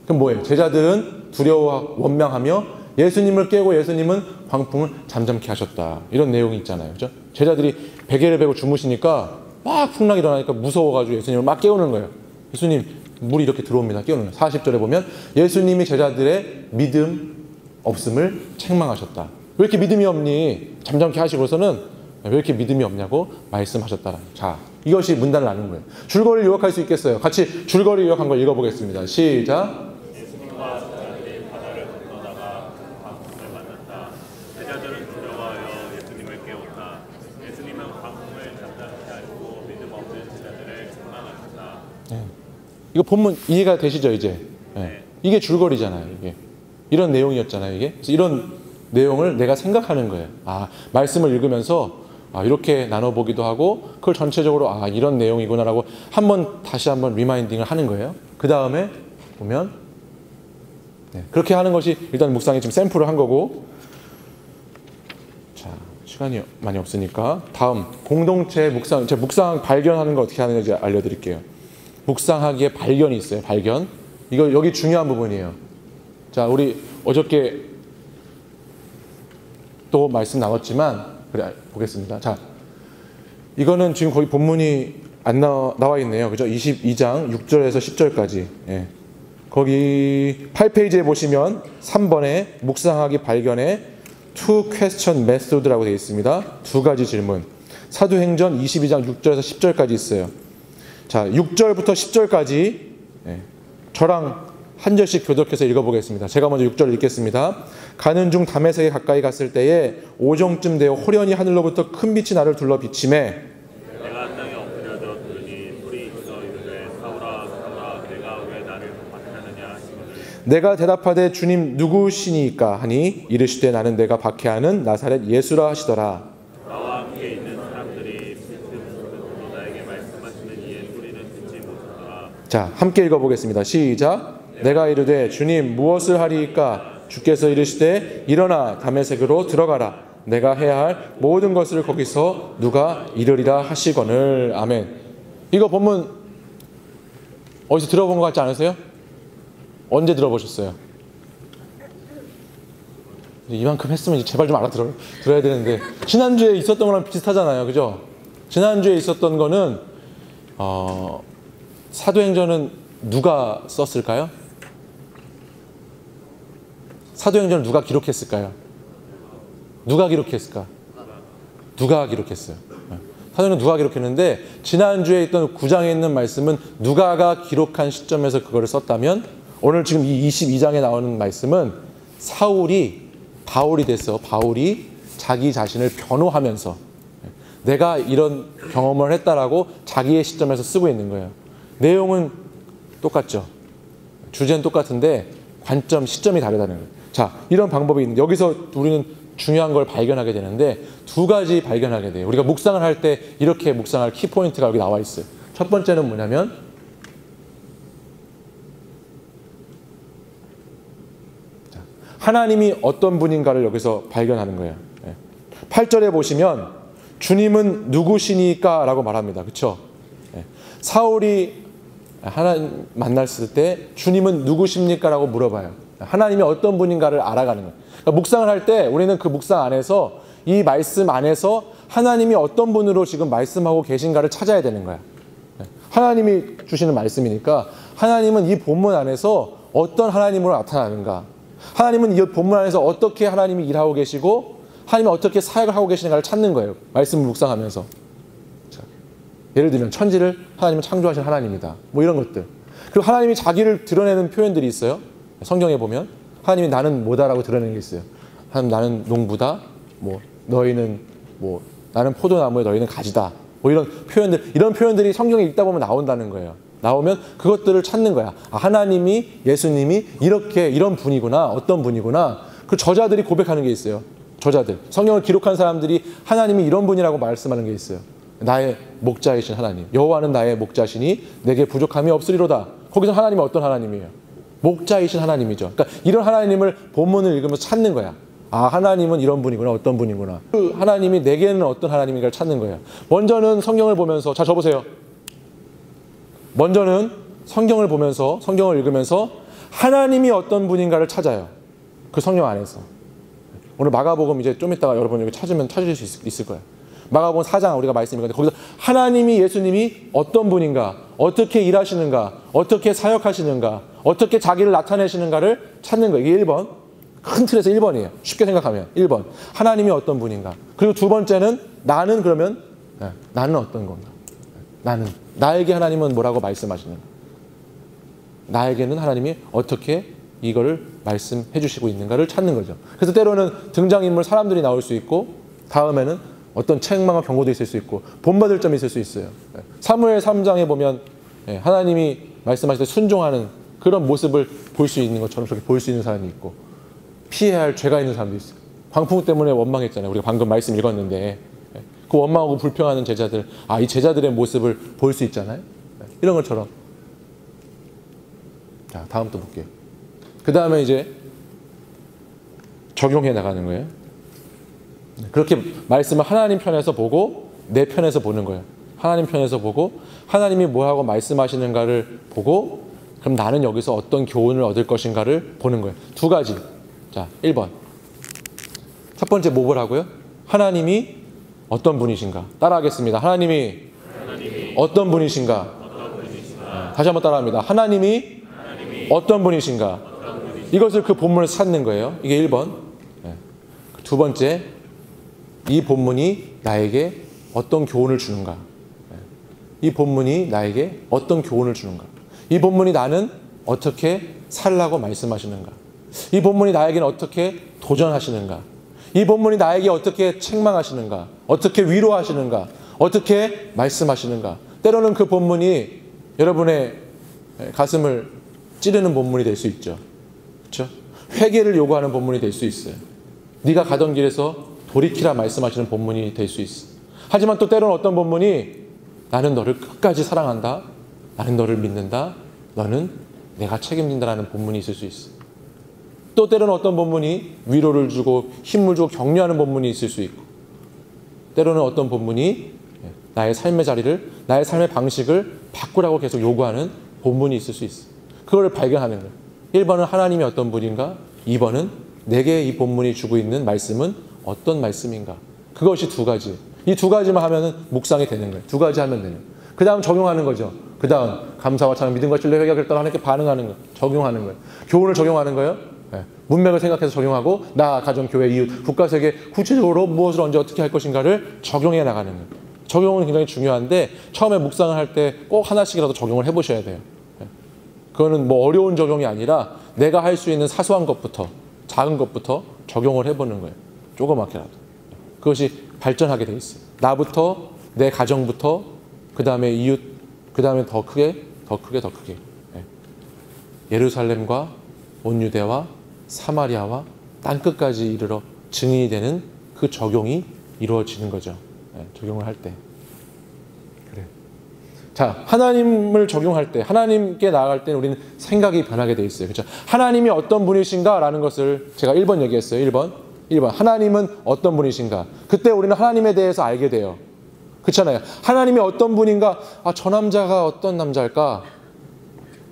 그럼 뭐예요? 제자들은 두려워 원망하며 예수님을 깨고 예수님은 광풍을 잠잠케 하셨다. 이런 내용이 있잖아요. 그죠? 제자들이 베개를 베고 주무시니까 막 풍랑이 일어나니까 무서워가지고 예수님을 막 깨우는 거예요. 예수님, 물이 이렇게 들어옵니다. 깨우는 거예요. 40절에 보면 예수님이 제자들의 믿음 없음을 책망하셨다. 왜 이렇게 믿음이 없니? 잠잠케 하시고서는 왜 이렇게 믿음이 없냐고 말씀하셨다. 자, 이것이 문단을 나눈 거예요. 줄거리를 요약할 수 있겠어요. 같이 줄거리 요약한 걸 읽어보겠습니다. 시작. 이거 본문 이해가 되시죠, 이제? 네. 이게 줄거리잖아요, 이게. 이런 내용이었잖아요, 이게. 그래서 이런 내용을 내가 생각하는 거예요. 말씀을 읽으면서 이렇게 나눠보기도 하고, 그걸 전체적으로 이런 내용이구나라고 다시 한번 리마인딩을 하는 거예요. 그 다음에 보면, 그렇게 하는 것이 일단 묵상에 지금 샘플을 한 거고, 자, 시간이 많이 없으니까, 다음, 공동체 묵상, 제가 묵상 발견하는 거 어떻게 하는지 알려드릴게요. 묵상하기에 발견이 있어요. 발견. 이거 여기 중요한 부분이에요. 자, 우리 어저께 또 말씀 나눴지만 보겠습니다. 자, 이거는 지금 거의 본문이 안 나와 있네요. 그죠? 22장 6절에서 10절까지. 거기 8페이지에 보시면 3번에 묵상하기 발견에 two question method라고 되어 있습니다. 두 가지 질문. 사도행전 22장 6절에서 10절까지 있어요. 자, 6절부터 10절까지 저랑 한 절씩 교독해서 읽어보겠습니다. 제가 먼저 6절 읽겠습니다. 가는 중 다메섹에 가까이 갔을 때에 오정쯤 되어 호련히 하늘로부터 큰 빛이 나를 둘러 비치매 내가 땅에 엎드려져 들으니 소리 있어 이르되 사울아 사울아 내가 왜 내가 대답하되 주님 누구시니까 하니 이르시되 나는 내가 박해하는 나사렛 예수라 하시더라. 나와 함께 있는 사람들이 슬픔으로 나에게 말씀하시는 이의 소리를 듣지 못하더라. 자, 함께 읽어보겠습니다. 시작. 내가 이르되 주님 무엇을 하리이까? 주께서 이르시되 일어나 다메섹으로 들어가라. 내가 해야 할 모든 것을 거기서 누가 이르리라 하시거늘. 아멘. 이거 본문 어디서 들어본 것 같지 않으세요? 언제 들어보셨어요? 이만큼 했으면 제발 좀 알아들어야 되는데, 지난주에 있었던 거랑 비슷하잖아요. 그죠? 지난주에 있었던 거는 사도행전은 누가 썼을까요? 사도행전을 누가 기록했을까요? 누가 기록했을까? 누가 기록했어요. 사도행전 누가 기록했는데, 지난주에 있던 9장에 있는 말씀은 누가가 기록한 시점에서 그거를 썼다면, 오늘 지금 이 22장에 나오는 말씀은 바울이 돼서 바울이 자기 자신을 변호하면서 내가 이런 경험을 했다라고 자기의 시점에서 쓰고 있는 거예요. 내용은 똑같죠. 주제는 똑같은데 관점, 시점이 다르다는 거예요. 자, 이런 방법이 있는데, 여기서 우리는 중요한 걸 발견하게 되는데, 두 가지 발견하게 돼요. 우리가 묵상을 할 때 이렇게 묵상할 키포인트가 여기 나와 있어요. 첫 번째는 뭐냐면, 하나님이 어떤 분인가를 여기서 발견하는 거예요. 8절에 보시면 주님은 누구시니까 라고 말합니다. 그렇죠? 사울이 하나님 만났을 때 주님은 누구십니까? 라고 물어봐요. 하나님이 어떤 분인가를 알아가는 거예요. 그러니까 묵상을 할 때 우리는 그 묵상 안에서, 이 말씀 안에서 하나님이 어떤 분으로 지금 말씀하고 계신가를 찾아야 되는 거야. 하나님이 주시는 말씀이니까 하나님은 이 본문 안에서 어떤 하나님으로 나타나는가, 하나님은 이 본문 안에서 어떻게 하나님이 일하고 계시고 하나님이 어떻게 사역을 하고 계시는가를 찾는 거예요. 말씀을 묵상하면서. 자, 예를 들면 천지를 하나님은 창조하신 하나님이다, 뭐 이런 것들. 그리고 하나님이 자기를 드러내는 표현들이 있어요. 성경에 보면 하나님이 나는 뭐다라고 드러내는 게 있어요. 하나님 나는 농부다, 뭐 너희는 뭐 나는 포도나무에 너희는 가지다, 뭐 이런 표현들이 성경에 읽다 보면 나온다는 거예요. 나오면 그것들을 찾는 거야. 아, 하나님이, 예수님이 이런 분이구나, 어떤 분이구나. 그 저자들이 고백하는 게 있어요. 저자들, 성경을 기록한 사람들이 하나님이 이런 분이라고 말씀하는 게 있어요. 나의 목자이신 하나님, 여호와는 나의 목자시니 내게 부족함이 없으리로다. 거기서 하나님은 어떤 하나님이에요? 목자이신 하나님이죠. 그러니까 이런 하나님을 본문을 읽으면서 찾는 거야. 아, 하나님은 이런 분이구나, 어떤 분이구나. 그 하나님이 내게는 어떤 하나님인가를 찾는 거예요. 먼저는 성경을 보면서, 자, 접으세요. 먼저는 성경을 보면서, 성경을 읽으면서 하나님이 어떤 분인가를 찾아요. 그 성경 안에서. 오늘 마가복음 이제 좀 이따가 여러분 여기 찾으실 수 있을 거예요. 마가복음 4장 우리가 말씀 읽었는데, 거기서 하나님이, 예수님이 어떤 분인가, 어떻게 일하시는가, 어떻게 사역하시는가, 어떻게 자기를 나타내시는가를 찾는 거예요. 이게 1번. 큰 틀에서 1번이에요. 쉽게 생각하면 1번. 하나님이 어떤 분인가. 그리고 두 번째는 나는, 그러면 나는 어떤 건가. 나에게 하나님은 뭐라고 말씀하시는가. 나에게는 하나님이 어떻게 이거를 말씀해 주시고 있는가를 찾는 거죠. 그래서 때로는 등장인물 사람들이 나올 수 있고, 다음에는 어떤 책망과 경고도 있을 수 있고, 본받을 점이 있을 수 있어요. 사무엘 3장에 보면 하나님이 말씀하실 때 순종하는 그런 모습을 볼 수 있는 것처럼 저렇게 볼 수 있는 사람이 있고, 피해야 할 죄가 있는 사람도 있어요. 광풍 때문에 원망했잖아요. 우리가 방금 말씀 읽었는데, 그 원망하고 불평하는 제자들, 아, 이 제자들의 모습을 볼 수 있잖아요. 이런 것처럼. 자, 다음 또 볼게요. 그 다음에 이제 적용해 나가는 거예요. 그렇게 말씀을 하나님 편에서 보고 내 편에서 보는 거예요. 하나님 편에서 보고 하나님이 뭐라고 말씀하시는가를 보고, 그럼 나는 여기서 어떤 교훈을 얻을 것인가를 보는 거예요. 두 가지. 자, 1번. 첫 번째 뭐 보라고요? 하나님이 어떤 분이신가. 따라하겠습니다. 하나님이 어떤 분이신가. 다시 한번 따라합니다. 하나님이 어떤 분이신가. 이것을 그 본문에서 찾는 거예요. 이게 1번. 두 번째, 이 본문이 나에게 어떤 교훈을 주는가. 이 본문이 나에게 어떤 교훈을 주는가. 이 본문이 나는 어떻게 살라고 말씀하시는가. 이 본문이 나에게는 어떻게 도전하시는가. 이 본문이 나에게 어떻게 책망하시는가, 어떻게 위로하시는가, 어떻게 말씀하시는가. 때로는 그 본문이 여러분의 가슴을 찌르는 본문이 될 수 있죠. 그렇죠? 회개를 요구하는 본문이 될 수 있어요. 네가 가던 길에서 돌이키라 말씀하시는 본문이 될 수 있어. 하지만 또 때로는 어떤 본문이 나는 너를 끝까지 사랑한다. 나는 너를 믿는다. 너는 내가 책임진다라는 본문이 있을 수 있어. 또 때로는 어떤 본문이 위로를 주고 힘을 주고 격려하는 본문이 있을 수 있고, 때로는 어떤 본문이 나의 삶의 자리를, 나의 삶의 방식을 바꾸라고 계속 요구하는 본문이 있을 수 있어. 그걸 발견하는 거예요. 1번은 하나님이 어떤 분인가, 2번은 내게 이 본문이 주고 있는 말씀은 어떤 말씀인가. 그것이 두 가지. 이 두 가지만 하면은 묵상이 되는 거예요. 두 가지 하면 되는 거예요. 그 다음 적용하는 거죠. 그 다음 감사와 찬양, 믿음과 신뢰, 회개가 결단 하나님께 반응하는 거예요. 적용하는 거예요. 교훈을 적용하는 거예요. 네. 문맥을 생각해서 적용하고 나, 가정, 교회, 이웃, 국가, 세계 구체적으로 무엇을 언제 어떻게 할 것인가를 적용해 나가는 거예요. 적용은 굉장히 중요한데 처음에 묵상을 할 때 꼭 하나씩이라도 적용을 해보셔야 돼요. 네. 그거는 뭐 어려운 적용이 아니라 내가 할 수 있는 사소한 것부터, 작은 것부터 적용을 해보는 거예요. 조그맣게라도. 그것이 발전하게 돼 있어요. 나부터, 내 가정부터, 그 다음에 이웃, 그 다음에 더 크게. 네. 예루살렘과 온 유대와 사마리아와 땅끝까지 이르러 증인이 되는 그 적용이 이루어지는 거죠. 네. 적용을 할 때. 그래. 자, 하나님을 적용할 때, 하나님께 나아갈 때는 우리는 생각이 변하게 돼 있어요. 그렇죠? 하나님이 어떤 분이신가라는 것을 제가 1번 얘기했어요. 1번. 하나님은 어떤 분이신가? 그때 우리는 하나님에 대해서 알게 돼요. 그렇잖아요. 하나님이 어떤 분인가? 아, 저 남자가 어떤 남자일까?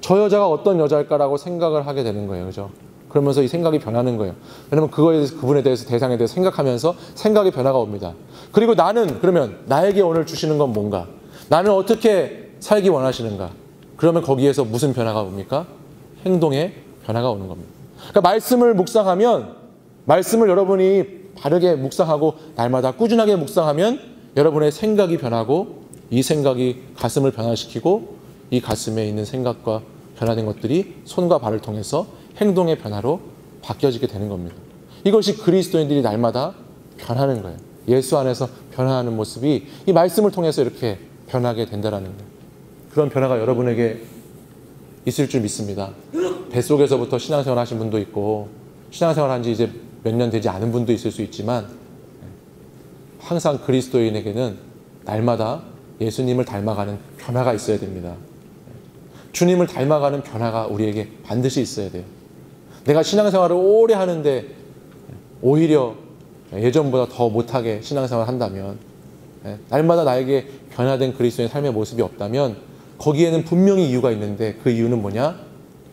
저 여자가 어떤 여자일까라고 생각을 하게 되는 거예요. 그죠? 그러면서 이 생각이 변하는 거예요. 왜냐면 그거에 대해서, 그분에 대해서, 대상에 대해서 생각하면서 생각의 변화가 옵니다. 그리고 나는, 그러면 나에게 오늘 주시는 건 뭔가? 나는 어떻게 살기 원하시는가? 그러면 거기에서 무슨 변화가 옵니까? 행동의 변화가 오는 겁니다. 그러니까 말씀을 묵상하면, 말씀을 여러분이 바르게 묵상하고 날마다 꾸준하게 묵상하면 여러분의 생각이 변하고, 이 생각이 가슴을 변화시키고, 이 가슴에 있는 생각과 변화된 것들이 손과 발을 통해서 행동의 변화로 바뀌어지게 되는 겁니다. 이것이 그리스도인들이 날마다 변하는 거예요. 예수 안에서 변화하는 모습이 이 말씀을 통해서 이렇게 변하게 된다는 거예요. 그런 변화가 여러분에게 있을 줄 믿습니다. 뱃속에서부터 신앙생활 하신 분도 있고, 신앙생활 한 지 이제 몇 년 되지 않은 분도 있을 수 있지만, 항상 그리스도인에게는 날마다 예수님을 닮아가는 변화가 있어야 됩니다. 주님을 닮아가는 변화가 우리에게 반드시 있어야 돼요. 내가 신앙생활을 오래 하는데 오히려 예전보다 더 못하게 신앙생활을 한다면, 날마다 나에게 변화된 그리스도의 삶의 모습이 없다면 거기에는 분명히 이유가 있는데, 그 이유는 뭐냐?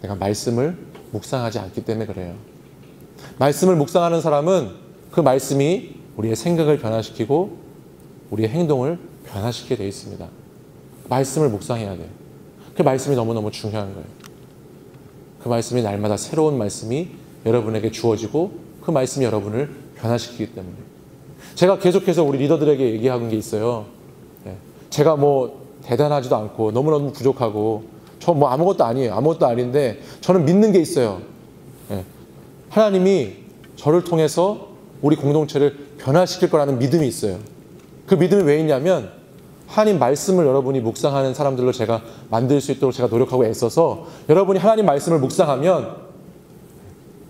내가 말씀을 묵상하지 않기 때문에 그래요. 말씀을 묵상하는 사람은 그 말씀이 우리의 생각을 변화시키고 우리의 행동을 변화시키게 되어 있습니다. 말씀을 묵상해야 돼요. 그 말씀이 너무너무 중요한 거예요. 그 말씀이 날마다 새로운 말씀이 여러분에게 주어지고 그 말씀이 여러분을 변화시키기 때문에. 제가 계속해서 우리 리더들에게 얘기하는 게 있어요. 제가 뭐 대단하지도 않고 너무너무 부족하고 저 뭐 아무것도 아니에요. 아무것도 아닌데 저는 믿는 게 있어요. 하나님이 저를 통해서 우리 공동체를 변화시킬 거라는 믿음이 있어요. 그 믿음이 왜 있냐면 하나님 말씀을 여러분이 묵상하는 사람들로 제가 만들 수 있도록 제가 노력하고 애써서 여러분이 하나님 말씀을 묵상하면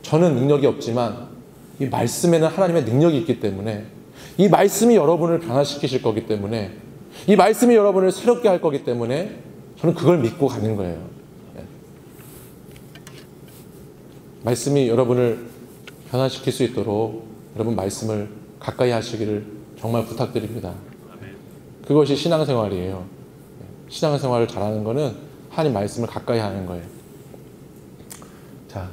저는 능력이 없지만 이 말씀에는 하나님의 능력이 있기 때문에 이 말씀이 여러분을 변화시키실 거기 때문에 이 말씀이 여러분을 새롭게 할 거기 때문에 저는 그걸 믿고 가는 거예요. 말씀이 여러분을 변화시킬 수 있도록 여러분 말씀을 가까이 하시기를 정말 부탁드립니다. 그것이 신앙생활이에요. 신앙생활을 잘하는 거는 하나님 말씀을 가까이 하는 거예요. 자,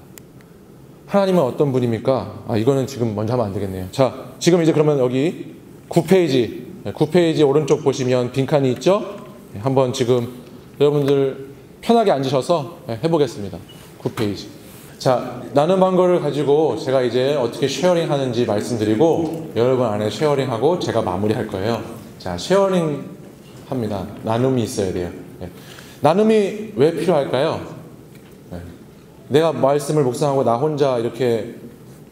하나님은 어떤 분입니까? 이거는 지금 먼저 하면 안 되겠네요. 자, 지금 이제 그러면 여기 9페이지 오른쪽 보시면 빈칸이 있죠? 한번 지금 여러분들 편하게 앉으셔서 해보겠습니다. 9페이지. 자, 나눔한 거를 가지고 제가 이제 어떻게 쉐어링 하는지 말씀드리고 여러분 안에 쉐어링하고 제가 마무리할 거예요. 자, 쉐어링 합니다. 나눔이 있어야 돼요. 나눔이 왜 필요할까요? 내가 말씀을 묵상하고 나 혼자 이렇게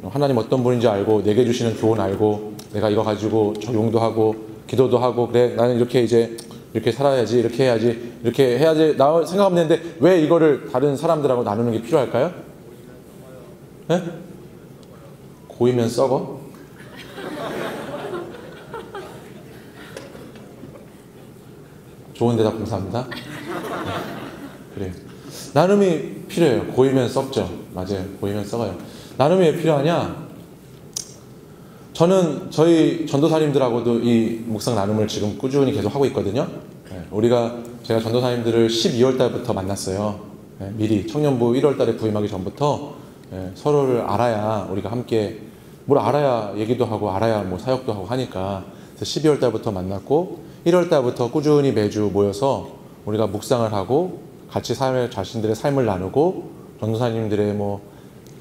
하나님 어떤 분인지 알고 내게 주시는 교훈 알고 내가 이거 가지고 적용도 하고 기도도 하고 그래 나는 이렇게 이제 이렇게 살아야지 이렇게 해야지 나 생각하면 되는데 왜 이거를 다른 사람들하고 나누는 게 필요할까요? 네? 고이면 썩어? 좋은 대답 감사합니다. 네. 그래요. 나눔이 필요해요. 고이면 썩죠. 맞아요. 고이면 썩어요. 나눔이 왜 필요하냐? 저는 저희 전도사님들하고도 이 묵상 나눔을 지금 꾸준히 계속 하고 있거든요. 제가 전도사님들을 12월 달부터 만났어요. 미리 청년부 1월 달에 부임하기 전부터 서로를 알아야 우리가 함께 뭘 알아야 얘기도 하고 알아야 뭐 사역도 하고 하니까, 그래서 12월 달부터 만났고 1월 달부터 꾸준히 매주 모여서 우리가 묵상을 하고 같이 자신들의 삶을 나누고 전도사님들의 뭐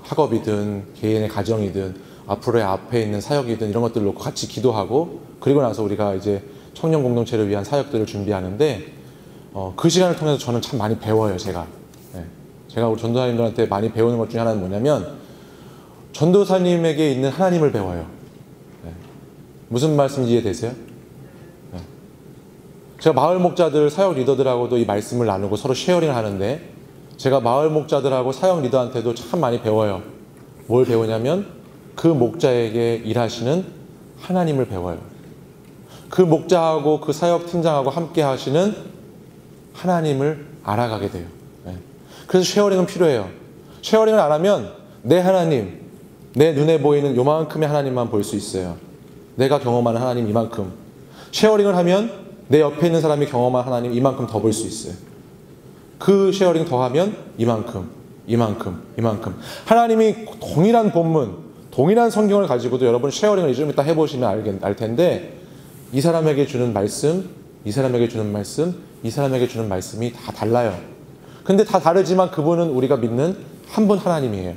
학업이든 개인의 가정이든 앞으로의 앞에 있는 사역이든 이런 것들을 놓고 같이 기도하고, 그리고 나서 우리가 이제 청년 공동체를 위한 사역들을 준비하는데, 그 시간을 통해서 저는 참 많이 배워요. 제가 우리 전도사님들한테 많이 배우는 것 중에 하나는 뭐냐면, 전도사님에게 있는 하나님을 배워요. 무슨 말씀인지 이해되세요? 제가 마을 목자들, 사역 리더들하고도 이 말씀을 나누고 서로 쉐어링을 하는데, 제가 마을 목자들하고 사역 리더한테도 참 많이 배워요. 뭘 배우냐면 그 목자에게 일하시는 하나님을 배워요. 그 목자하고 그 사역 팀장하고 함께 하시는 하나님을 알아가게 돼요. 그래서 쉐어링은 필요해요. 쉐어링을 안 하면 내 하나님, 내 눈에 보이는 요만큼의 하나님만 볼 수 있어요. 내가 경험하는 하나님 이만큼. 쉐어링을 하면 내 옆에 있는 사람이 경험한 하나님 이만큼 더 볼 수 있어요. 그 쉐어링 더하면 이만큼. 하나님이 동일한 본문, 동일한 성경을 가지고도 여러분 쉐어링을 좀 이따 해보시면 알 텐데, 이 사람에게 주는 말씀, 이 사람에게 주는 말씀, 이 사람에게 주는 말씀이 다 달라요. 근데 다 다르지만 그분은 우리가 믿는 한 분 하나님이에요.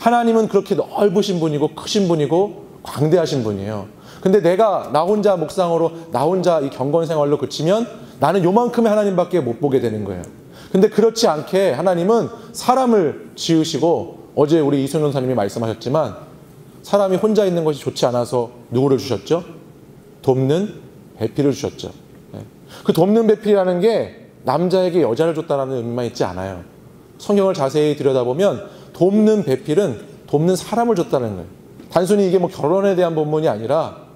하나님은 그렇게 넓으신 분이고 크신 분이고 광대하신 분이에요. 근데 내가 나 혼자 묵상으로 나 혼자 이 경건 생활로 그치면 나는 요만큼의 하나님밖에 못 보게 되는 거예요. 근데 그렇지 않게 하나님은 사람을 지으시고, 어제 우리 이순현 사님이 말씀하셨지만 사람이 혼자 있는 것이 좋지 않아서 누구를 주셨죠? 돕는 배필을 주셨죠. 그 돕는 배필이라는 게 남자에게 여자를 줬다는 의미만 있지 않아요. 성경을 자세히 들여다보면 돕는 배필은 돕는 사람을 줬다는 거예요. 단순히 이게 뭐 결혼에 대한 본문이 아니라,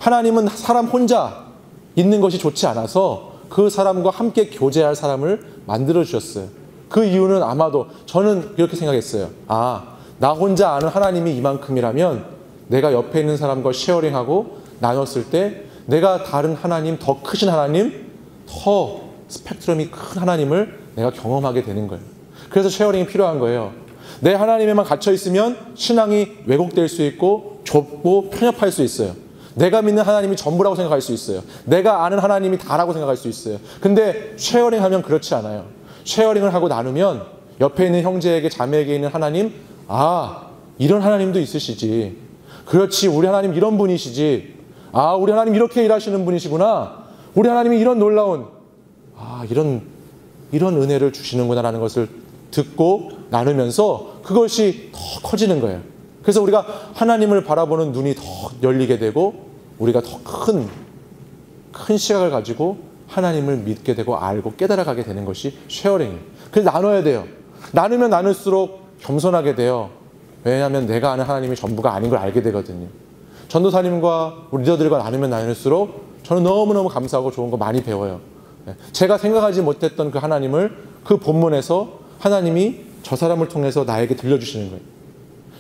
하나님은 사람 혼자 있는 것이 좋지 않아서 그 사람과 함께 교제할 사람을 만들어 주셨어요. 그 이유는 아마도 저는 이렇게 생각했어요. 나 혼자 아는 하나님이 이만큼이라면 내가 옆에 있는 사람과 쉐어링하고 나눴을 때 내가 다른 하나님, 더 크신 하나님, 더 스펙트럼이 큰 하나님을 내가 경험하게 되는 거예요. 그래서 쉐어링이 필요한 거예요. 내 하나님에만 갇혀 있으면 신앙이 왜곡될 수 있고 좁고 편협할 수 있어요. 내가 믿는 하나님이 전부라고 생각할 수 있어요. 내가 아는 하나님이 다라고 생각할 수 있어요. 근데 쉐어링하면 그렇지 않아요. 쉐어링을 하고 나누면 옆에 있는 형제에게, 자매에게 있는 하나님, 이런 하나님도 있으시지. 그렇지, 우리 하나님 이런 분이시지. 우리 하나님 이렇게 일하시는 분이시구나. 우리 하나님이 이런 놀라운, 이런 은혜를 주시는구나라는 것을 듣고 나누면서 그것이 더 커지는 거예요. 그래서 우리가 하나님을 바라보는 눈이 더 열리게 되고, 우리가 더 큰 시각을 가지고 하나님을 믿게 되고 알고 깨달아가게 되는 것이 쉐어링이에요. 그래서 나눠야 돼요. 나누면 나눌수록 겸손하게 돼요. 왜냐하면 내가 아는 하나님이 전부가 아닌 걸 알게 되거든요. 전도사님과 우리 리더들과 나누면 나눌수록 저는 너무너무 감사하고 좋은 거 많이 배워요. 제가 생각하지 못했던 그 하나님을 그 본문에서 하나님이 저 사람을 통해서 나에게 들려주시는 거예요.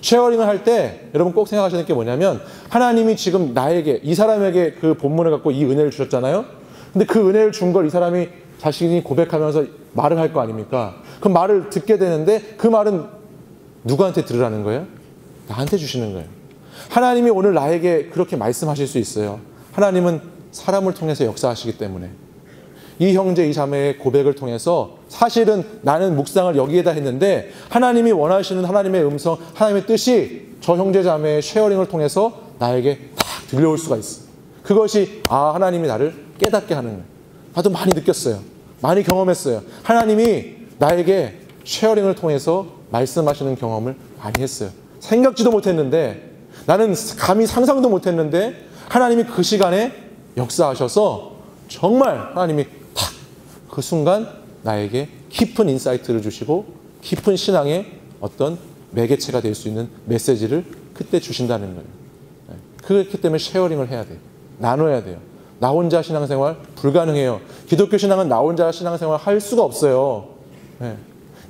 쉐어링을 할 때 여러분 꼭 생각하셔야 될 게 뭐냐면, 하나님이 지금 나에게, 이 사람에게 그 본문을 갖고 이 은혜를 주셨잖아요. 근데 그 은혜를 준 걸 이 사람이 자신이 고백하면서 말을 할 거 아닙니까? 그 말을 듣게 되는데 그 말은 누구한테 들으라는 거예요? 나한테 주시는 거예요. 하나님이 오늘 나에게 그렇게 말씀하실 수 있어요. 하나님은 사람을 통해서 역사하시기 때문에. 이 형제, 이 자매의 고백을 통해서 사실은 나는 묵상을 여기에다 했는데 하나님이 원하시는 하나님의 음성, 하나님의 뜻이 저 형제, 자매의 쉐어링을 통해서 나에게 딱 들려올 수가 있어요. 그것이 하나님이 나를 깨닫게 하는 거예요. 나도 많이 느꼈어요. 많이 경험했어요. 하나님이 나에게 쉐어링을 통해서 말씀하시는 경험을 많이 했어요. 생각지도 못했는데, 나는 감히 상상도 못했는데 하나님이 그 시간에 역사하셔서 정말 하나님이 탁 그 순간 나에게 깊은 인사이트를 주시고 깊은 신앙의 어떤 매개체가 될 수 있는 메시지를 그때 주신다는 거예요. 그렇기 때문에 쉐어링을 해야 돼요. 나눠야 돼요. 나 혼자 신앙생활 불가능해요. 기독교 신앙은 나 혼자 신앙생활 할 수가 없어요.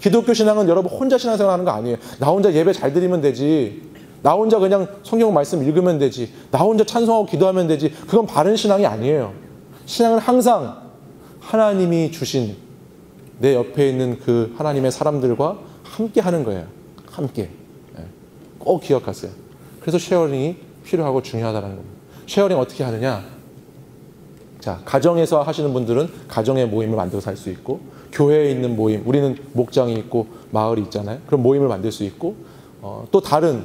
기독교 신앙은 여러분 혼자 신앙생활 하는 거 아니에요. 나 혼자 예배 잘 드리면 되지. 나 혼자 그냥 성경 말씀 읽으면 되지. 나 혼자 찬송하고 기도하면 되지. 그건 바른 신앙이 아니에요. 신앙은 항상 하나님이 주신 내 옆에 있는 그 하나님의 사람들과 함께 하는 거예요. 함께. 꼭 기억하세요. 그래서 쉐어링이 필요하고 중요하다는 겁니다. 쉐어링 어떻게 하느냐? 자, 가정에서 하시는 분들은 가정의 모임을 만들어서 할 수 있고, 교회에 있는 모임, 우리는 목장이 있고 마을이 있잖아요. 그런 모임을 만들 수 있고, 또 다른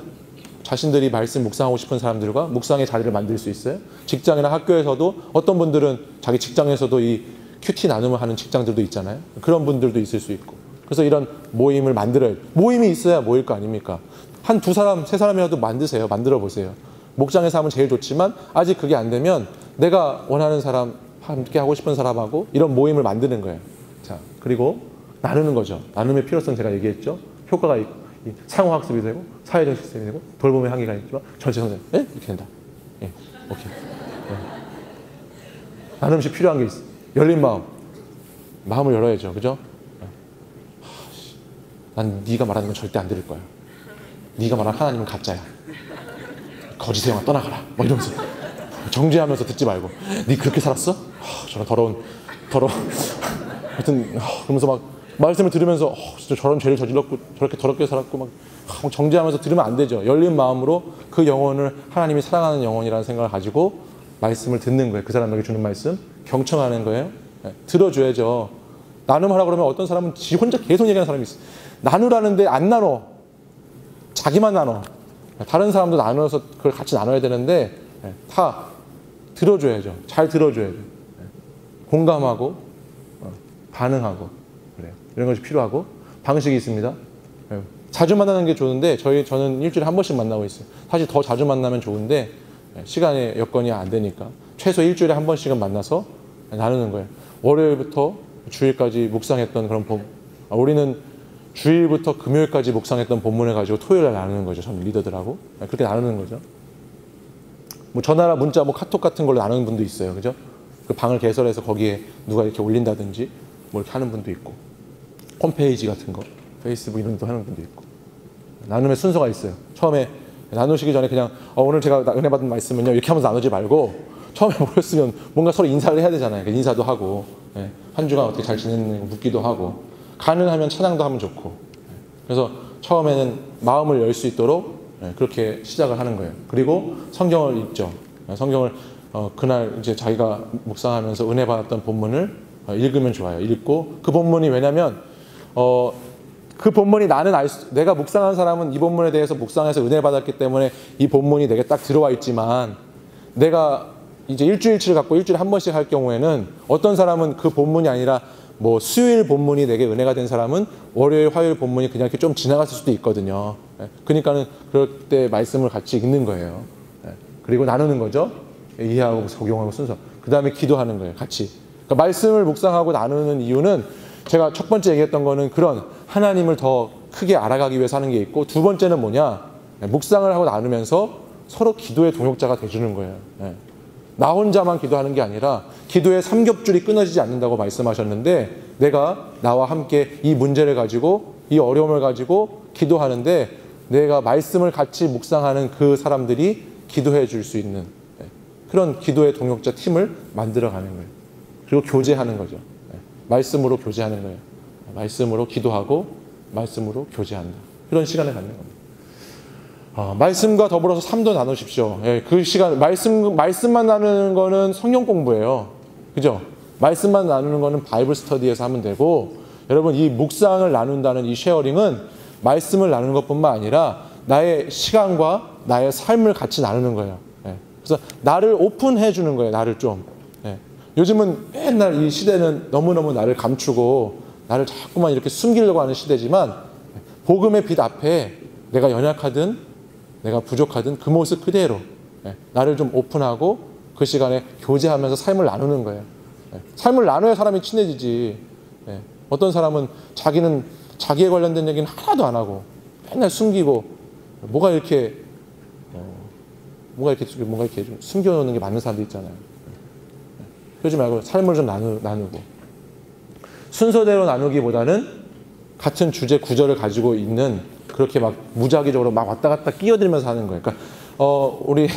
자신들이 말씀 묵상하고 싶은 사람들과 묵상의 자리를 만들 수 있어요. 직장이나 학교에서도 어떤 분들은 자기 직장에서도 이 큐티 나눔을 하는 직장들도 있잖아요. 그런 분들도 있을 수 있고. 그래서 이런 모임을 만들어요. 모임이 있어야 모일 거 아닙니까? 한 두 사람, 세 사람이라도 만드세요. 만들어 보세요. 목장에서 하면 제일 좋지만 아직 그게 안 되면 내가 원하는 사람, 함께 하고 싶은 사람하고 이런 모임을 만드는 거예요. 자, 그리고 나누는 거죠. 나눔의 필요성 제가 얘기했죠. 효과가 있고, 상호학습이 되고, 사회적 시스템이 되고, 돌봄의 한계가 있지만, 전체 성장. 이렇게 된다. 예, 오케이. 나눔식 필요한 게 있어. 열린 마음. 마음을 열어야죠. 그죠? 난 네가 말하는 건 절대 안 들을 거야. 네가 말하는 하나님은 가짜야. 거짓의 영아 떠나가라. 뭐 이러면서. 정죄하면서 듣지 말고. 네 그렇게 살았어? 저런 더러운. 하여튼, 그러면서 막 말씀을 들으면서 진짜 저런 죄를 저질렀고 저렇게 더럽게 살았고 막 정죄하면서 들으면 안 되죠. 열린 마음으로 그 영혼을 하나님이 사랑하는 영혼이라는 생각을 가지고 말씀을 듣는 거예요. 그 사람에게 주는 말씀. 경청하는 거예요. 들어줘야죠. 나눔하라 그러면 어떤 사람은 지 혼자 계속 얘기하는 사람이 있어요. 나누라는데 안 나눠. 자기만 나눠. 다른 사람도 나눠서 그걸 같이 나눠야 되는데 다 들어줘야죠. 잘 들어줘야죠. 공감하고 반응하고 그래요. 이런 것이 필요하고 방식이 있습니다. 자주 만나는 게 좋은데 저는 일주일에 한 번씩 만나고 있어요. 사실 더 자주 만나면 좋은데 시간의 여건이 안 되니까 최소 일주일에 한 번씩은 만나서 나누는 거예요. 월요일부터 주일까지 묵상했던 그런 우리는 주일부터 금요일까지 묵상했던 본문을 가지고 토요일에 나누는 거죠. 저는 리더들하고 그렇게 나누는 거죠. 뭐 전화나 문자, 뭐 카톡 같은 걸로 나누는 분도 있어요. 그죠? 그 방을 개설해서 거기에 누가 이렇게 올린다든지 뭐 이렇게 하는 분도 있고, 홈페이지 같은 거, 페이스북 이런 것도 하는 분도 있고. 나눔의 순서가 있어요. 처음에 나누시기 전에 그냥 오늘 제가 은혜 받은 말씀은요 이렇게 하면서 나누지 말고 처음에 모였으면 뭔가 서로 인사를 해야 되잖아요. 인사도 하고 한 주간 어떻게 잘 지냈는지 묻기도 하고, 가능하면 찬양도 하면 좋고. 그래서 처음에는 마음을 열 수 있도록 그렇게 시작을 하는 거예요. 그리고 성경을 읽죠. 성경을 그날 이제 자기가 묵상하면서 은혜 받았던 본문을 읽으면 좋아요. 읽고 그 본문이 왜냐면 그 본문이 내가 묵상한 사람은 이 본문에 대해서 묵상해서 은혜 받았기 때문에 이 본문이 내게 딱 들어와 있지만, 내가 이제 일주일치를 갖고 일주일에 한 번씩 할 경우에는 어떤 사람은 그 본문이 아니라 뭐 수요일 본문이 내게 은혜가 된 사람은 월요일, 화요일 본문이 그냥 이렇게 좀 지나갔을 수도 있거든요. 그러니까는 그럴 때 말씀을 같이 읽는 거예요. 그리고 나누는 거죠. 이해하고 적용하고 순서. 그 다음에 기도하는 거예요. 같이. 그러니까 말씀을 묵상하고 나누는 이유는 제가 첫 번째 얘기했던 거는 그런 하나님을 더 크게 알아가기 위해서 하는 게 있고, 두 번째는 뭐냐? 묵상을 하고 나누면서 서로 기도의 동역자가 돼주는 거예요. 나 혼자만 기도하는 게 아니라 기도의 삼겹줄이 끊어지지 않는다고 말씀하셨는데, 내가 나와 함께 이 문제를 가지고 이 어려움을 가지고 기도하는데 내가 말씀을 같이 묵상하는 그 사람들이 기도해 줄 수 있는 그런 기도의 동역자 팀을 만들어가는 거예요. 그리고 교제하는 거죠. 말씀으로 교제하는 거예요. 말씀으로 기도하고 말씀으로 교제한다. 그런 시간을 갖는 겁니다. 말씀과 더불어서 삶도 나누십시오. 그 시간, 말씀만 나누는 거는 성경 공부예요. 그죠? 말씀만 나누는 거는 바이블 스터디에서 하면 되고, 여러분 이 묵상을 나눈다는 이 쉐어링은 말씀을 나누는 것뿐만 아니라 나의 시간과 나의 삶을 같이 나누는 거예요. 그래서 나를 오픈해 주는 거예요. 나를 좀. 요즘은 맨날 이 시대는 너무너무 나를 감추고 나를 자꾸만 이렇게 숨기려고 하는 시대지만, 복음의 빛 앞에 내가 연약하든 내가 부족하든 그 모습 그대로 나를 좀 오픈하고 그 시간에 교제하면서 삶을 나누는 거예요. 삶을 나눠야 사람이 친해지지. 어떤 사람은 자기는 자기에 관련된 얘기는 하나도 안 하고 맨날 숨기고 뭔가 이렇게 좀 숨겨놓는 게 맞는 사람도 있잖아요. 그러지 말고 삶을 좀 나누고 순서대로 나누기보다는 같은 주제 구절을 가지고 있는 그렇게 막 무작위적으로 막 왔다 갔다 끼어들면서 하는 거예요. 그러니까 우리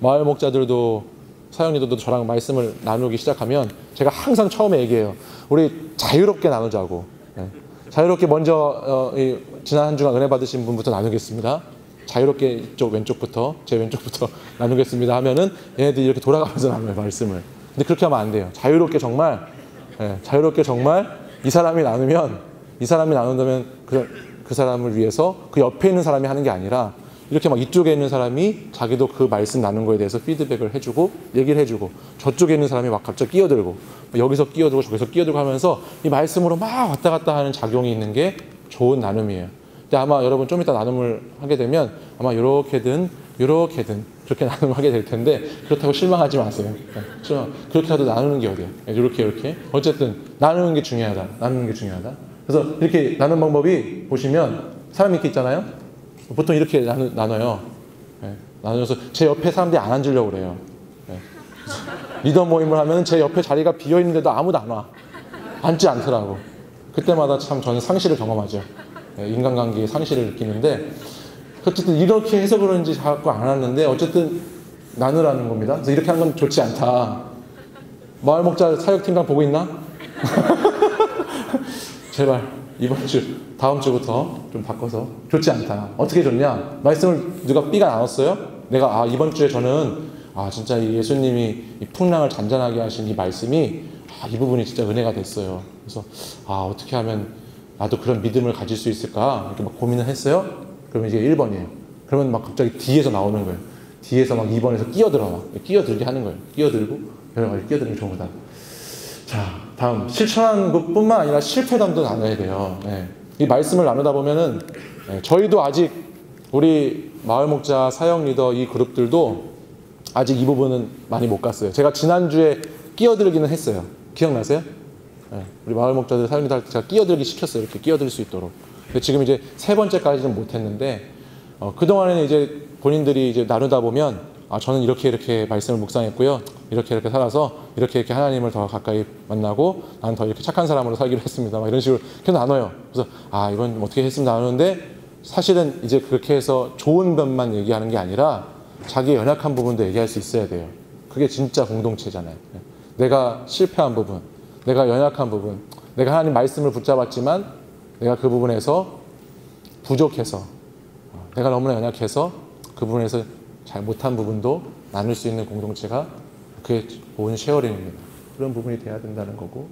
마을 목자들도 사역리들도 저랑 말씀을 나누기 시작하면 제가 항상 처음에 얘기해요. 우리 자유롭게 나누자고. 자유롭게 먼저 지난 한 주간 은혜 받으신 분부터 나누겠습니다. 자유롭게 이쪽 왼쪽부터 제 왼쪽부터 나누겠습니다 하면은 얘네들이 이렇게 돌아가면서 나눠요 말씀을. 근데 그렇게 하면 안 돼요. 자유롭게 정말 이 사람이 나눈다면 그 사람을 위해서 그 옆에 있는 사람이 하는 게 아니라 이렇게 막 이쪽에 있는 사람이 자기도 그 말씀 나눈 거에 대해서 피드백을 해주고 얘기를 해주고 저쪽에 있는 사람이 막 갑자기 끼어들고 여기서 끼어들고 저기서 끼어들고 하면서 이 말씀으로 막 왔다 갔다 하는 작용이 있는 게 좋은 나눔이에요. 근데 아마 여러분 좀 이따 나눔을 하게 되면 아마 이렇게든 그렇게 나눔을 하게 될 텐데 그렇다고 실망하지 마세요. 그렇게라도 나누는 게 어디야. 이렇게 어쨌든 나누는 게 중요하다. 그래서 이렇게 나누는 방법이 보시면 사람이 이렇게 있잖아요. 보통 이렇게 나눠요. 나눠서 제 옆에 사람들이 안 앉으려고 그래요. 리더 모임을 하면 제 옆에 자리가 비어있는데도 아무도 안 와. 앉지 않더라고. 그때마다 참 저는 상실을 경험하죠. 인간관계의 상실을 느끼는데 어쨌든 이렇게 해서 그런지 자꾸 안 하는데 어쨌든 나누라는 겁니다. 그래서 이렇게 하는 건 좋지 않다. 마을 목자 사역팀장 보고 있나? 제발 이번 주 다음 주부터 좀 바꿔서 좋지 않다. 어떻게 좋냐? 말씀을 누가 B가 나눴어요? 내가 이번 주에 저는 진짜 이 예수님이 이 풍랑을 잔잔하게 하신 이 말씀이 이 부분이 진짜 은혜가 됐어요. 그래서 어떻게 하면 나도 그런 믿음을 가질 수 있을까? 이렇게 막 고민을 했어요. 그러면 이제 1번이에요. 그러면 막 갑자기 뒤에서 나오는 거예요. 뒤에서 막 2번에서 끼어들게 하는 거예요. 끼어들고 여러 가지 끼어드는 게 좋은 거다. 자, 다음 실천한 것뿐만 아니라 실패담도 나눠야 돼요. 이 말씀을 나누다 보면은 저희도 아직 우리 마을 목자 사역 리더 이 그룹들도 아직 이 부분은 많이 못 갔어요. 제가 지난주에 끼어들기는 했어요. 기억나세요? 우리 마을 목자들 사역 리더 할 때 제가 끼어들기 시켰어요. 이렇게 끼어들 수 있도록. 근데 지금 이제 3번째까지는 못 했는데 그동안에는 이제 본인들이 이제 나누다 보면 저는 이렇게 말씀을 묵상했고요. 이렇게 살아서 이렇게 하나님을 더 가까이 만나고 나는 더 이렇게 착한 사람으로 살기로 했습니다. 막 이런 식으로 계속 나눠요. 그래서 이건 어떻게 했습니다 나누는데 사실은 이제 그렇게 해서 좋은 면만 얘기하는 게 아니라 자기의 연약한 부분도 얘기할 수 있어야 돼요. 그게 진짜 공동체잖아요. 내가 실패한 부분, 내가 연약한 부분, 내가 하나님 말씀을 붙잡았지만 내가 그 부분에서 부족해서 내가 너무나 연약해서 그 부분에서 잘 못한 부분도 나눌 수 있는 공동체가 그게 좋은 쉐어링입니다. 그런 부분이 돼야 된다는 거고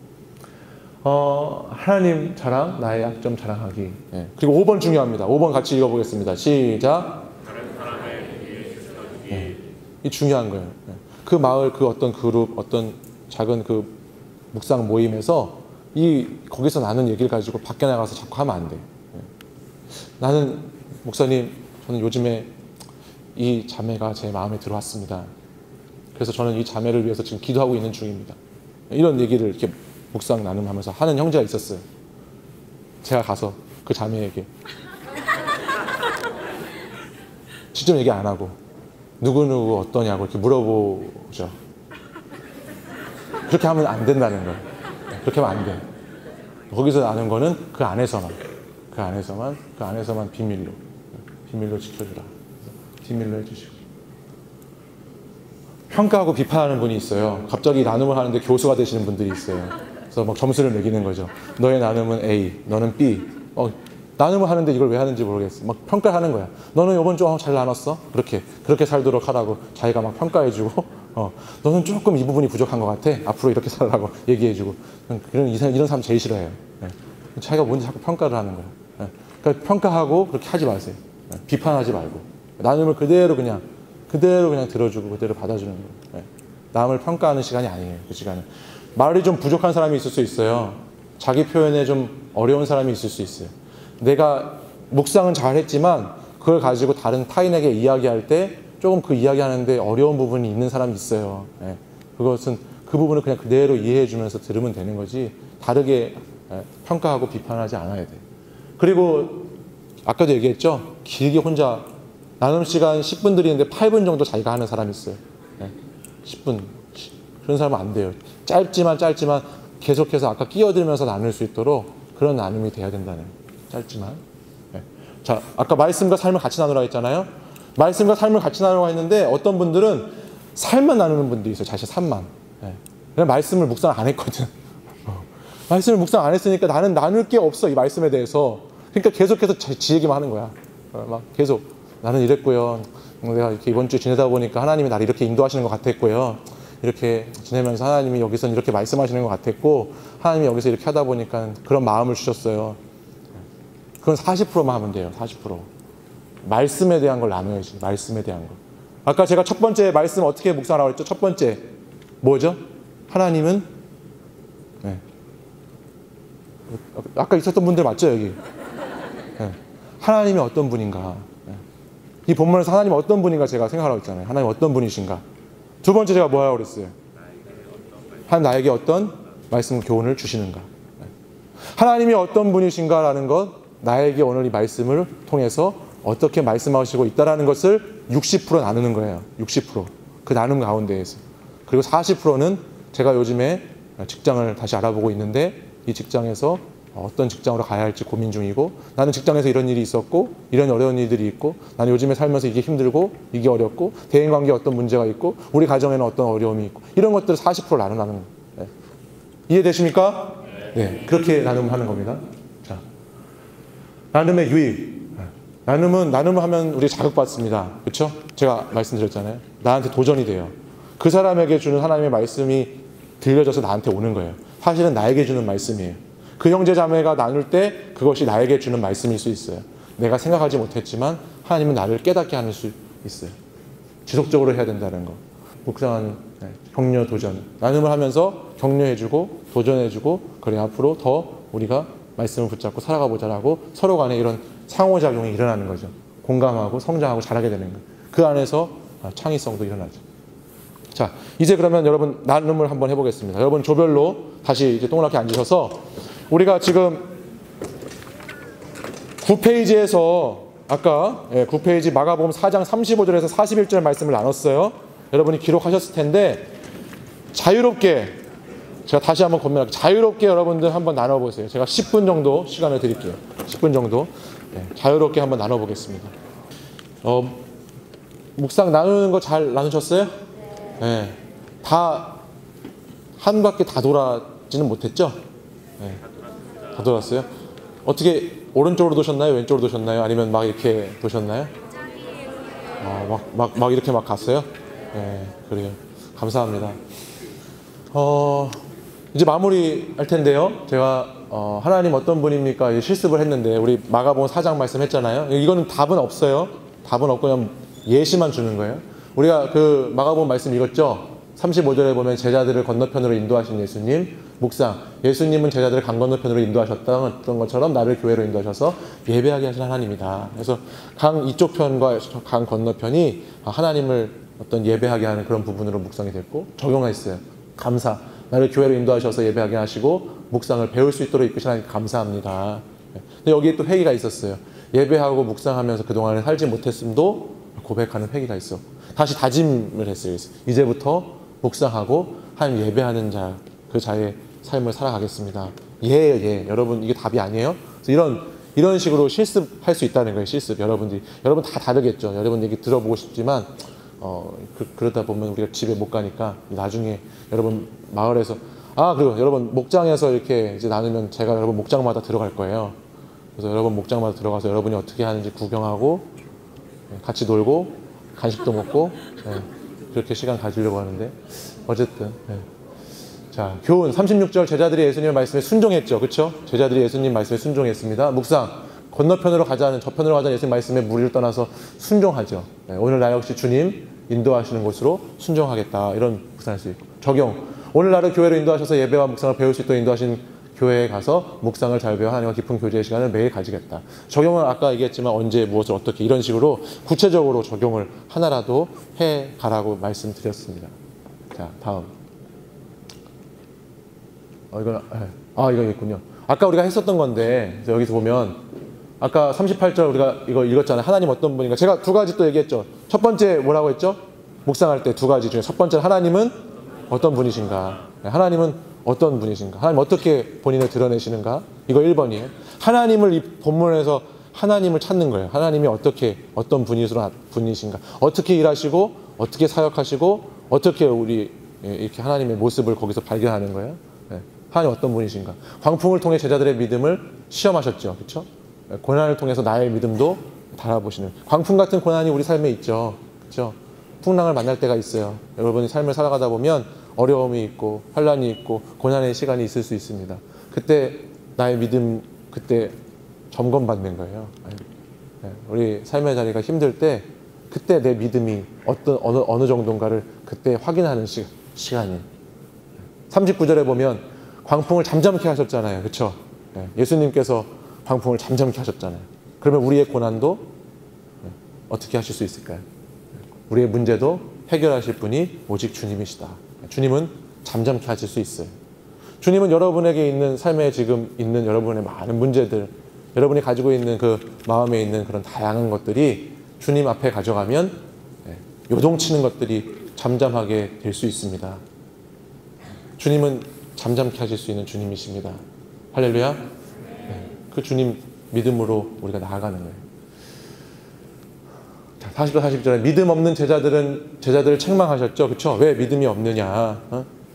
하나님 자랑, 나의 약점 자랑하기. 그리고 5번 중요합니다. 5번 같이 읽어보겠습니다. 시작. 이 중요한 거예요. 그 마을 그 어떤 그룹 어떤 작은 그 묵상 모임에서 거기서 나눈 얘기를 가지고 밖에 나가서 자꾸 하면 안 돼. 나는 목사님 저는 요즘에 이 자매가 제 마음에 들어왔습니다. 그래서 저는 이 자매를 위해서 지금 기도하고 있는 중입니다. 이런 얘기를 이렇게 묵상 나눔하면서 하는 형제가 있었어요. 제가 가서 그 자매에게 직접 얘기 안 하고 누구누구 어떠냐고 이렇게 물어보죠. 그렇게 하면 안 된다는 거예요. 그렇게 하면 안 돼. 거기서 나눈 거는 그 안에서만 비밀로 지켜주라. 비밀로 해주시고. 평가하고 비판하는 분이 있어요. 갑자기 나눔을 하는데 교수가 되시는 분들이 있어요. 그래서 막 점수를 매기는 거죠. 너의 나눔은 A, 너는 B. 나눔을 하는데 이걸 왜 하는지 모르겠어. 막 평가를 하는 거야. 너는 이번 주 잘 나눴어? 그렇게 살도록 하라고 자기가 막 평가해주고, 너는 조금 이 부분이 부족한 것 같아. 앞으로 이렇게 살라고 얘기해주고. 이런 사람 제일 싫어해요. 자기가 뭔지 자꾸 평가를 하는 거야. 그러니까 평가하고 그렇게 하지 마세요. 비판하지 말고. 나눔을 그대로 그냥 들어주고 그대로 받아주는 거예요. 남을 평가하는 시간이 아니에요. 그 시간은. 말이 좀 부족한 사람이 있을 수 있어요. 자기 표현에 좀 어려운 사람이 있을 수 있어요. 내가 묵상은 잘했지만 그걸 가지고 다른 타인에게 이야기할 때 조금 그 이야기하는데 어려운 부분이 있는 사람이 있어요. 그것은 그 부분을 그냥 그대로 이해해 주면서 들으면 되는 거지 다르게 평가하고 비판하지 않아야 돼요. 그리고 아까도 얘기했죠? 길게 혼자 나눔 시간 10분 드리는데 8분 정도 자기가 하는 사람이 있어요. 10분. 그런 사람은 안 돼요. 짧지만 계속해서 아까 끼어들면서 나눌 수 있도록 그런 나눔이 돼야 된다는 거예요. 짧지만. 자, 아까 말씀과 삶을 같이 나누라고 했잖아요. 말씀과 삶을 같이 나누라고 했는데 어떤 분들은 삶만 나누는 분들이 있어요. 자신 삶만. 그냥 말씀을 묵상 안 했거든. 말씀을 묵상 안 했으니까 나는 나눌 게 없어, 이 말씀에 대해서. 그러니까 계속해서 지 얘기만 하는 거야. 막 계속 나는 이랬고요. 내가 이렇게 이번 주에 지내다 보니까 하나님이 나를 이렇게 인도하시는 것 같았고요. 이렇게 지내면서 하나님이 여기서 이렇게 말씀하시는 것 같았고, 하나님이 여기서 이렇게 하다 보니까 그런 마음을 주셨어요. 그건 40%만 하면 돼요. 40%. 말씀에 대한 걸 나눠야지. 말씀에 대한 거. 아까 제가 첫 번째 말씀 어떻게 묵상하라고 했죠? 첫 번째 뭐죠? 하나님은 아까 있었던 분들 맞죠, 여기? 하나님이 어떤 분인가? 이 본문에서 하나님이 어떤 분인가 제가 생각하라고 했잖아요. 하나님 어떤 분이신가? 두 번째 제가 뭐 하라고 그랬어요? 하나님 나에게 어떤 말씀 교훈을 주시는가? 하나님이 어떤 분이신가라는 것, 나에게 오늘 이 말씀을 통해서 어떻게 말씀하시고 있다라는 것을 60% 나누는 거예요. 60%. 그 나눔 가운데에서. 그리고 40%는 제가 요즘에 직장을 다시 알아보고 있는데 이 직장에서 어떤 직장으로 가야 할지 고민 중이고, 나는 직장에서 이런 일이 있었고 이런 어려운 일들이 있고, 나는 요즘에 살면서 이게 힘들고 이게 어렵고, 대인관계에 어떤 문제가 있고, 우리 가정에는 어떤 어려움이 있고, 이런 것들을 40% 나누는 거예요. 이해되십니까? 네, 그렇게 나눔하는 겁니다. 자, 나눔의 유익. 나눔을 하면 우리 자극받습니다. 그렇죠? 제가 말씀드렸잖아요. 나한테 도전이 돼요. 그 사람에게 주는 하나님의 말씀이 들려져서 나한테 오는 거예요. 사실은 나에게 주는 말씀이에요. 그 형제 자매가 나눌 때 그것이 나에게 주는 말씀일 수 있어요. 내가 생각하지 못했지만 하나님은 나를 깨닫게 하는 수 있어요. 지속적으로 해야 된다는 거. 묵상하는 격려, 도전. 나눔을 하면서 격려해주고 도전해주고, 그래 앞으로 더 우리가 말씀을 붙잡고 살아가 보자라고 서로 간에 이런 상호작용이 일어나는 거죠. 공감하고 성장하고 자라게 되는 거예요. 그 안에서 창의성도 일어나죠. 자, 이제 그러면 여러분 나눔을 한번 해보겠습니다. 여러분 조별로 다시 이제 동그랗게 앉으셔서, 우리가 지금 9페이지에서 아까 9페이지 마가복음 4장 35절에서 41절 말씀을 나눴어요. 여러분이 기록하셨을 텐데 자유롭게, 제가 다시 한번 권면할게요. 자유롭게 여러분들 한번 나눠보세요. 제가 10분 정도 시간을 드릴게요. 10분 정도 자유롭게 한번 나눠보겠습니다. 묵상 나누는 거 잘 나누셨어요? 네. 다 한 바퀴 다 돌아지는 못했죠? 네. 다 돌았어요? 어떻게 오른쪽으로 도셨나요? 왼쪽으로 도셨나요? 아니면 막 이렇게 도셨나요? 막 이렇게 막 갔어요? 네, 그래요. 감사합니다. 이제 마무리 할 텐데요. 제가 하나님 어떤 분입니까? 이제 실습을 했는데 우리 마가복음 4장 말씀했잖아요. 이거는 답은 없어요. 답은 없고 그냥 예시만 주는 거예요. 우리가 그 마가복음 말씀 읽었죠? 35절에 보면 제자들을 건너편으로 인도하신 예수님, 묵상. 예수님은 제자들을 강 건너편으로 인도하셨던 것처럼 나를 교회로 인도하셔서 예배하게 하신 하나님이다. 그래서 강 이쪽 편과 강 건너편이 하나님을 어떤 예배하게 하는 그런 부분으로 묵상이 됐고, 적용했어요. 감사. 나를 교회로 인도하셔서 예배하게 하시고 묵상을 배울 수 있도록 이끄신 하나님 감사합니다. 근데 여기에 또 회개가 있었어요. 예배하고 묵상하면서 그동안에 살지 못했음도 고백하는 회개가 있어. 다시 다짐을 했어요. 이제부터 묵상하고 하나님 예배하는 자, 그 자의 삶을 살아가겠습니다. 여러분 이게 답이 아니에요? 그래서 이런 식으로 실습할 수 있다는 거예요. 실습. 여러분 다 다르겠죠. 여러분 얘기 들어보고 싶지만 그러다 보면 우리가 집에 못 가니까 나중에 여러분 마을에서 그리고 여러분 목장에서 이렇게 이제 나누면 제가 여러분 목장마다 들어갈 거예요. 그래서 여러분 목장마다 들어가서 여러분이 어떻게 하는지 구경하고 같이 놀고 간식도 먹고 그렇게 시간 가지려고 하는데 어쨌든 자, 교훈 36절 제자들이 예수님의 말씀에 순종했죠. 그렇죠? 제자들이 예수님 말씀에 순종했습니다. 묵상 건너편으로 가자는 저편으로 가자는 예수님 말씀에 무리를 떠나서 순종하죠. 오늘 나 역시 주님 인도하시는 곳으로 순종하겠다. 이런 묵상할 수 있고, 적용 오늘 나를 교회로 인도하셔서 예배와 묵상을 배울 수 있도록 인도하신 교회에 가서 묵상을 잘 배워 하나님과 깊은 교제의 시간을 매일 가지겠다. 적용은 아까 얘기했지만 언제 무엇을 어떻게 이런 식으로 구체적으로 적용을 하나라도 해가라고 말씀드렸습니다. 자, 다음. 이거 있군요. 아까 우리가 했었던 건데 여기서 보면 아까 38절 우리가 이거 읽었잖아요. 하나님 어떤 분인가. 제가 두 가지 또 얘기했죠. 첫 번째 뭐라고 했죠? 묵상할 때 두 가지 중에 첫 번째 하나님은 어떤 분이신가. 하나님은 어떤 분이신가. 하나님 어떻게 본인을 드러내시는가. 이거 1번이에요. 하나님을 이 본문에서 하나님을 찾는 거예요. 하나님이 어떤 분이신가. 어떻게 일하시고 어떻게 사역하시고 어떻게 우리 이렇게 하나님의 모습을 거기서 발견하는 거예요. 하나님 어떤 분이신가. 광풍을 통해 제자들의 믿음을 시험하셨죠. 그렇죠? 고난을 통해서 나의 믿음도 달아보시는. 광풍 같은 고난이 우리 삶에 있죠. 그렇죠? 풍랑을 만날 때가 있어요. 여러분이 삶을 살아가다 보면 어려움이 있고 환란이 있고 고난의 시간이 있을 수 있습니다. 그때 나의 믿음 그때 점검받는 거예요. 우리 삶의 자리가 힘들 때 그때 내 믿음이 어느 정도인가를 그때 확인하는 시간이. 39절에 보면 광풍을 잠잠케 하셨잖아요. 그렇죠? 예수님께서 광풍을 잠잠케 하셨잖아요. 그러면 우리의 고난도 어떻게 하실 수 있을까요? 우리의 문제도 해결하실 분이 오직 주님이시다. 주님은 잠잠케 하실 수 있어요. 주님은 여러분에게 있는 삶에 지금 있는 여러분의 많은 문제들, 여러분이 가지고 있는 그 마음에 있는 그런 다양한 것들이 주님 앞에 가져가면 요동치는 것들이 잠잠하게 될 수 있습니다. 주님은 잠잠케 하실 수 있는 주님이십니다. 할렐루야. 그 주님 믿음으로 우리가 나아가는 거예요. 40절 40절에 믿음 없는 제자들을 책망하셨죠. 그렇죠? 왜 믿음이 없느냐.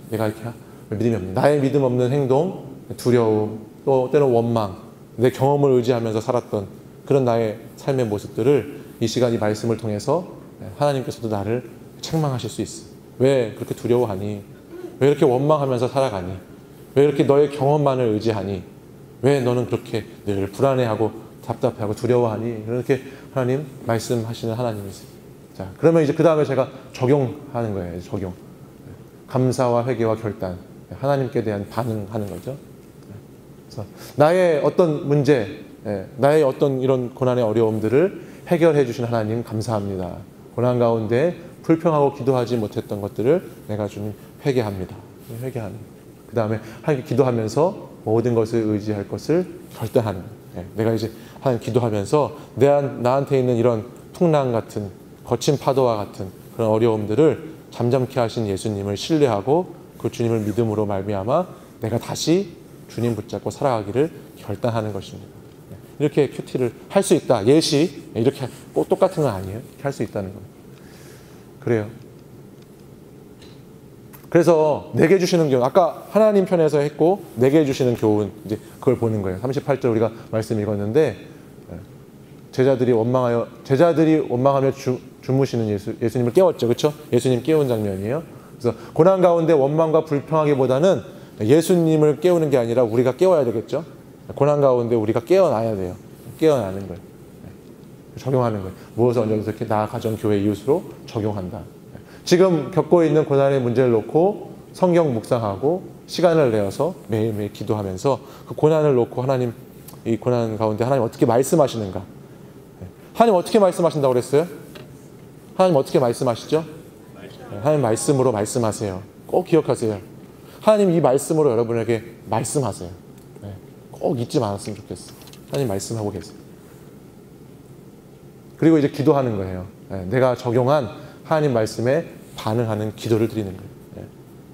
내가 이렇게 믿음이 없는 나의 믿음 없는 행동, 두려움, 또 때로 원망, 내 경험을 의지하면서 살았던 그런 나의 삶의 모습들을 이 시간 이 말씀을 통해서 하나님께서도 나를 책망하실 수 있어. 왜 그렇게 두려워하니? 왜 이렇게 원망하면서 살아가니? 왜 이렇게 너의 경험만을 의지하니? 왜 너는 그렇게 늘 불안해하고 답답해하고 두려워하니? 이렇게 하나님 말씀하시는 하나님이세요. 자, 그러면 이제 그 다음에 제가 적용하는 거예요. 적용. 감사와 회개와 결단. 하나님께 대한 반응하는 거죠. 그래서 나의 어떤 문제, 나의 어떤 이런 고난의 어려움들을 해결해 주신 하나님 감사합니다. 고난 가운데 불평하고 기도하지 못했던 것들을 내가 주님 회개합니다. 회개하는. 그 다음에 하나님께 기도하면서 모든 것을 의지할 것을 결단하는. 내가 이제 하나님 기도하면서 나한테 있는 이런 풍랑 같은 거친 파도와 같은 그런 어려움들을 잠잠케 하신 예수님을 신뢰하고 그 주님을 믿음으로 말미암아 내가 다시 주님 붙잡고 살아가기를 결단하는 것입니다. 이렇게 큐티를 할 수 있다. 예시 이렇게 꼭 똑같은 건 아니에요. 이렇게 할 수 있다는 겁니다. 그래요. 그래서 내게 주시는 교훈, 아까 하나님 편에서 했고 내게 주시는 교훈, 이제 그걸 보는 거예요. 38절 우리가 말씀 읽었는데 제자들이 원망하며 주무시는 예수님을 깨웠죠. 그렇죠? 예수님 깨운 장면이에요. 그래서 고난 가운데 원망과 불평하기보다는 예수님을 깨우는 게 아니라 우리가 깨워야 되겠죠. 고난 가운데 우리가 깨어나야 돼요. 깨어나는 거예요. 적용하는 거예요. 무엇을 언제 어떻게 나 가정 교회 이웃으로 적용한다. 지금 겪고 있는 고난의 문제를 놓고 성경 묵상하고 시간을 내어서 매일매일 기도하면서 그 고난을 놓고 하나님, 이 고난 가운데 하나님 어떻게 말씀하시는가. 하나님 어떻게 말씀하신다고 그랬어요? 하나님 어떻게 말씀하시죠? 하나님 말씀으로 말씀하세요. 꼭 기억하세요. 하나님 이 말씀으로 여러분에게 말씀하세요. 꼭 잊지 말았으면 좋겠어요. 하나님 말씀하고 계세요. 그리고 이제 기도하는 거예요. 내가 적용한 하나님 말씀에 반응하는 기도를 드리는 거예요.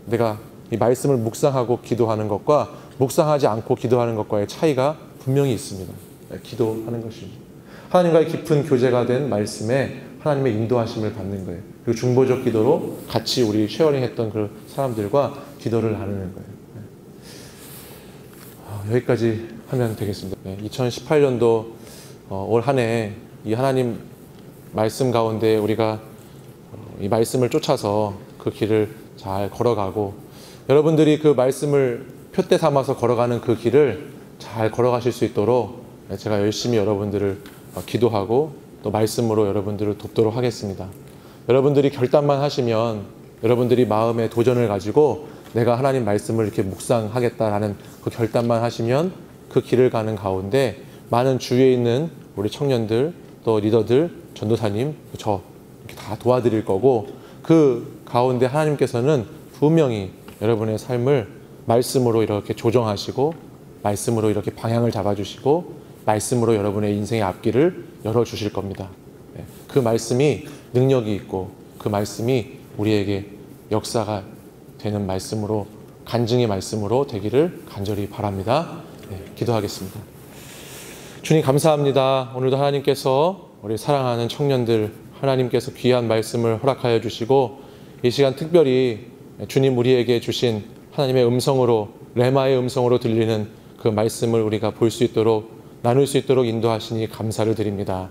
내가 이 말씀을 묵상하고 기도하는 것과 묵상하지 않고 기도하는 것과의 차이가 분명히 있습니다. 기도하는 것입니다. 하나님과의 깊은 교제가 된 말씀에 하나님의 인도하심을 받는 거예요. 그리고 중보적 기도로 같이 우리 쉐어링했던 그 사람들과 기도를 나누는 거예요. 여기까지 하면 되겠습니다. 2018년도 올 한 해 이 하나님 말씀 가운데 우리가 이 말씀을 쫓아서 그 길을 잘 걸어가고 여러분들이 그 말씀을 표대 삼아서 걸어가는 그 길을 잘 걸어가실 수 있도록 제가 열심히 여러분들을 기도하고 또 말씀으로 여러분들을 돕도록 하겠습니다. 여러분들이 결단만 하시면 여러분들이 마음의 도전을 가지고 내가 하나님 말씀을 이렇게 묵상하겠다라는 그 결단만 하시면 그 길을 가는 가운데 많은 주위에 있는 우리 청년들 또 리더들 전도사님 저 이렇게 다 도와드릴 거고 그 가운데 하나님께서는 분명히 여러분의 삶을 말씀으로 이렇게 조정하시고 말씀으로 이렇게 방향을 잡아주시고 말씀으로 여러분의 인생의 앞길을 열어주실 겁니다. 그 말씀이 능력이 있고 그 말씀이 우리에게 역사가 되는 말씀으로, 간증의 말씀으로 되기를 간절히 바랍니다. 기도하겠습니다. 주님 감사합니다. 오늘도 하나님께서 우리 사랑하는 청년들, 하나님께서 귀한 말씀을 허락하여 주시고 이 시간 특별히 주님 우리에게 주신 하나님의 음성으로, 레마의 음성으로 들리는 그 말씀을 우리가 볼 수 있도록, 나눌 수 있도록 인도하시니 감사를 드립니다.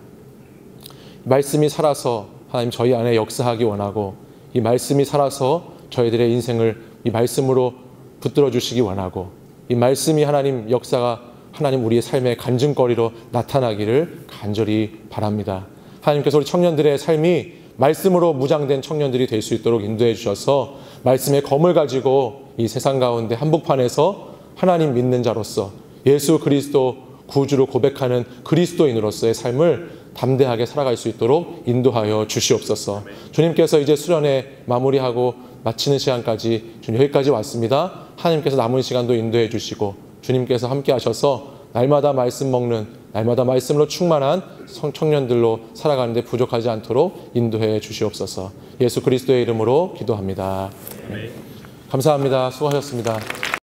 말씀이 살아서 하나님 저희 안에 역사하기 원하고, 이 말씀이 살아서 저희들의 인생을 이 말씀으로 붙들어 주시기 원하고, 이 말씀이 하나님 역사가 하나님 우리의 삶의 간증거리로 나타나기를 간절히 바랍니다. 하나님께서 우리 청년들의 삶이 말씀으로 무장된 청년들이 될 수 있도록 인도해 주셔서 말씀의 검을 가지고 이 세상 가운데 한복판에서 하나님 믿는 자로서 예수 그리스도 구주로 고백하는 그리스도인으로서의 삶을 담대하게 살아갈 수 있도록 인도하여 주시옵소서. 주님께서 이제 수련회 마무리하고 마치는 시간까지 주님 여기까지 왔습니다. 하나님께서 남은 시간도 인도해 주시고 주님께서 함께 하셔서 날마다 말씀 먹는, 날마다 말씀으로 충만한 청년들로 살아가는데 부족하지 않도록 인도해 주시옵소서. 예수 그리스도의 이름으로 기도합니다. 감사합니다. 수고하셨습니다.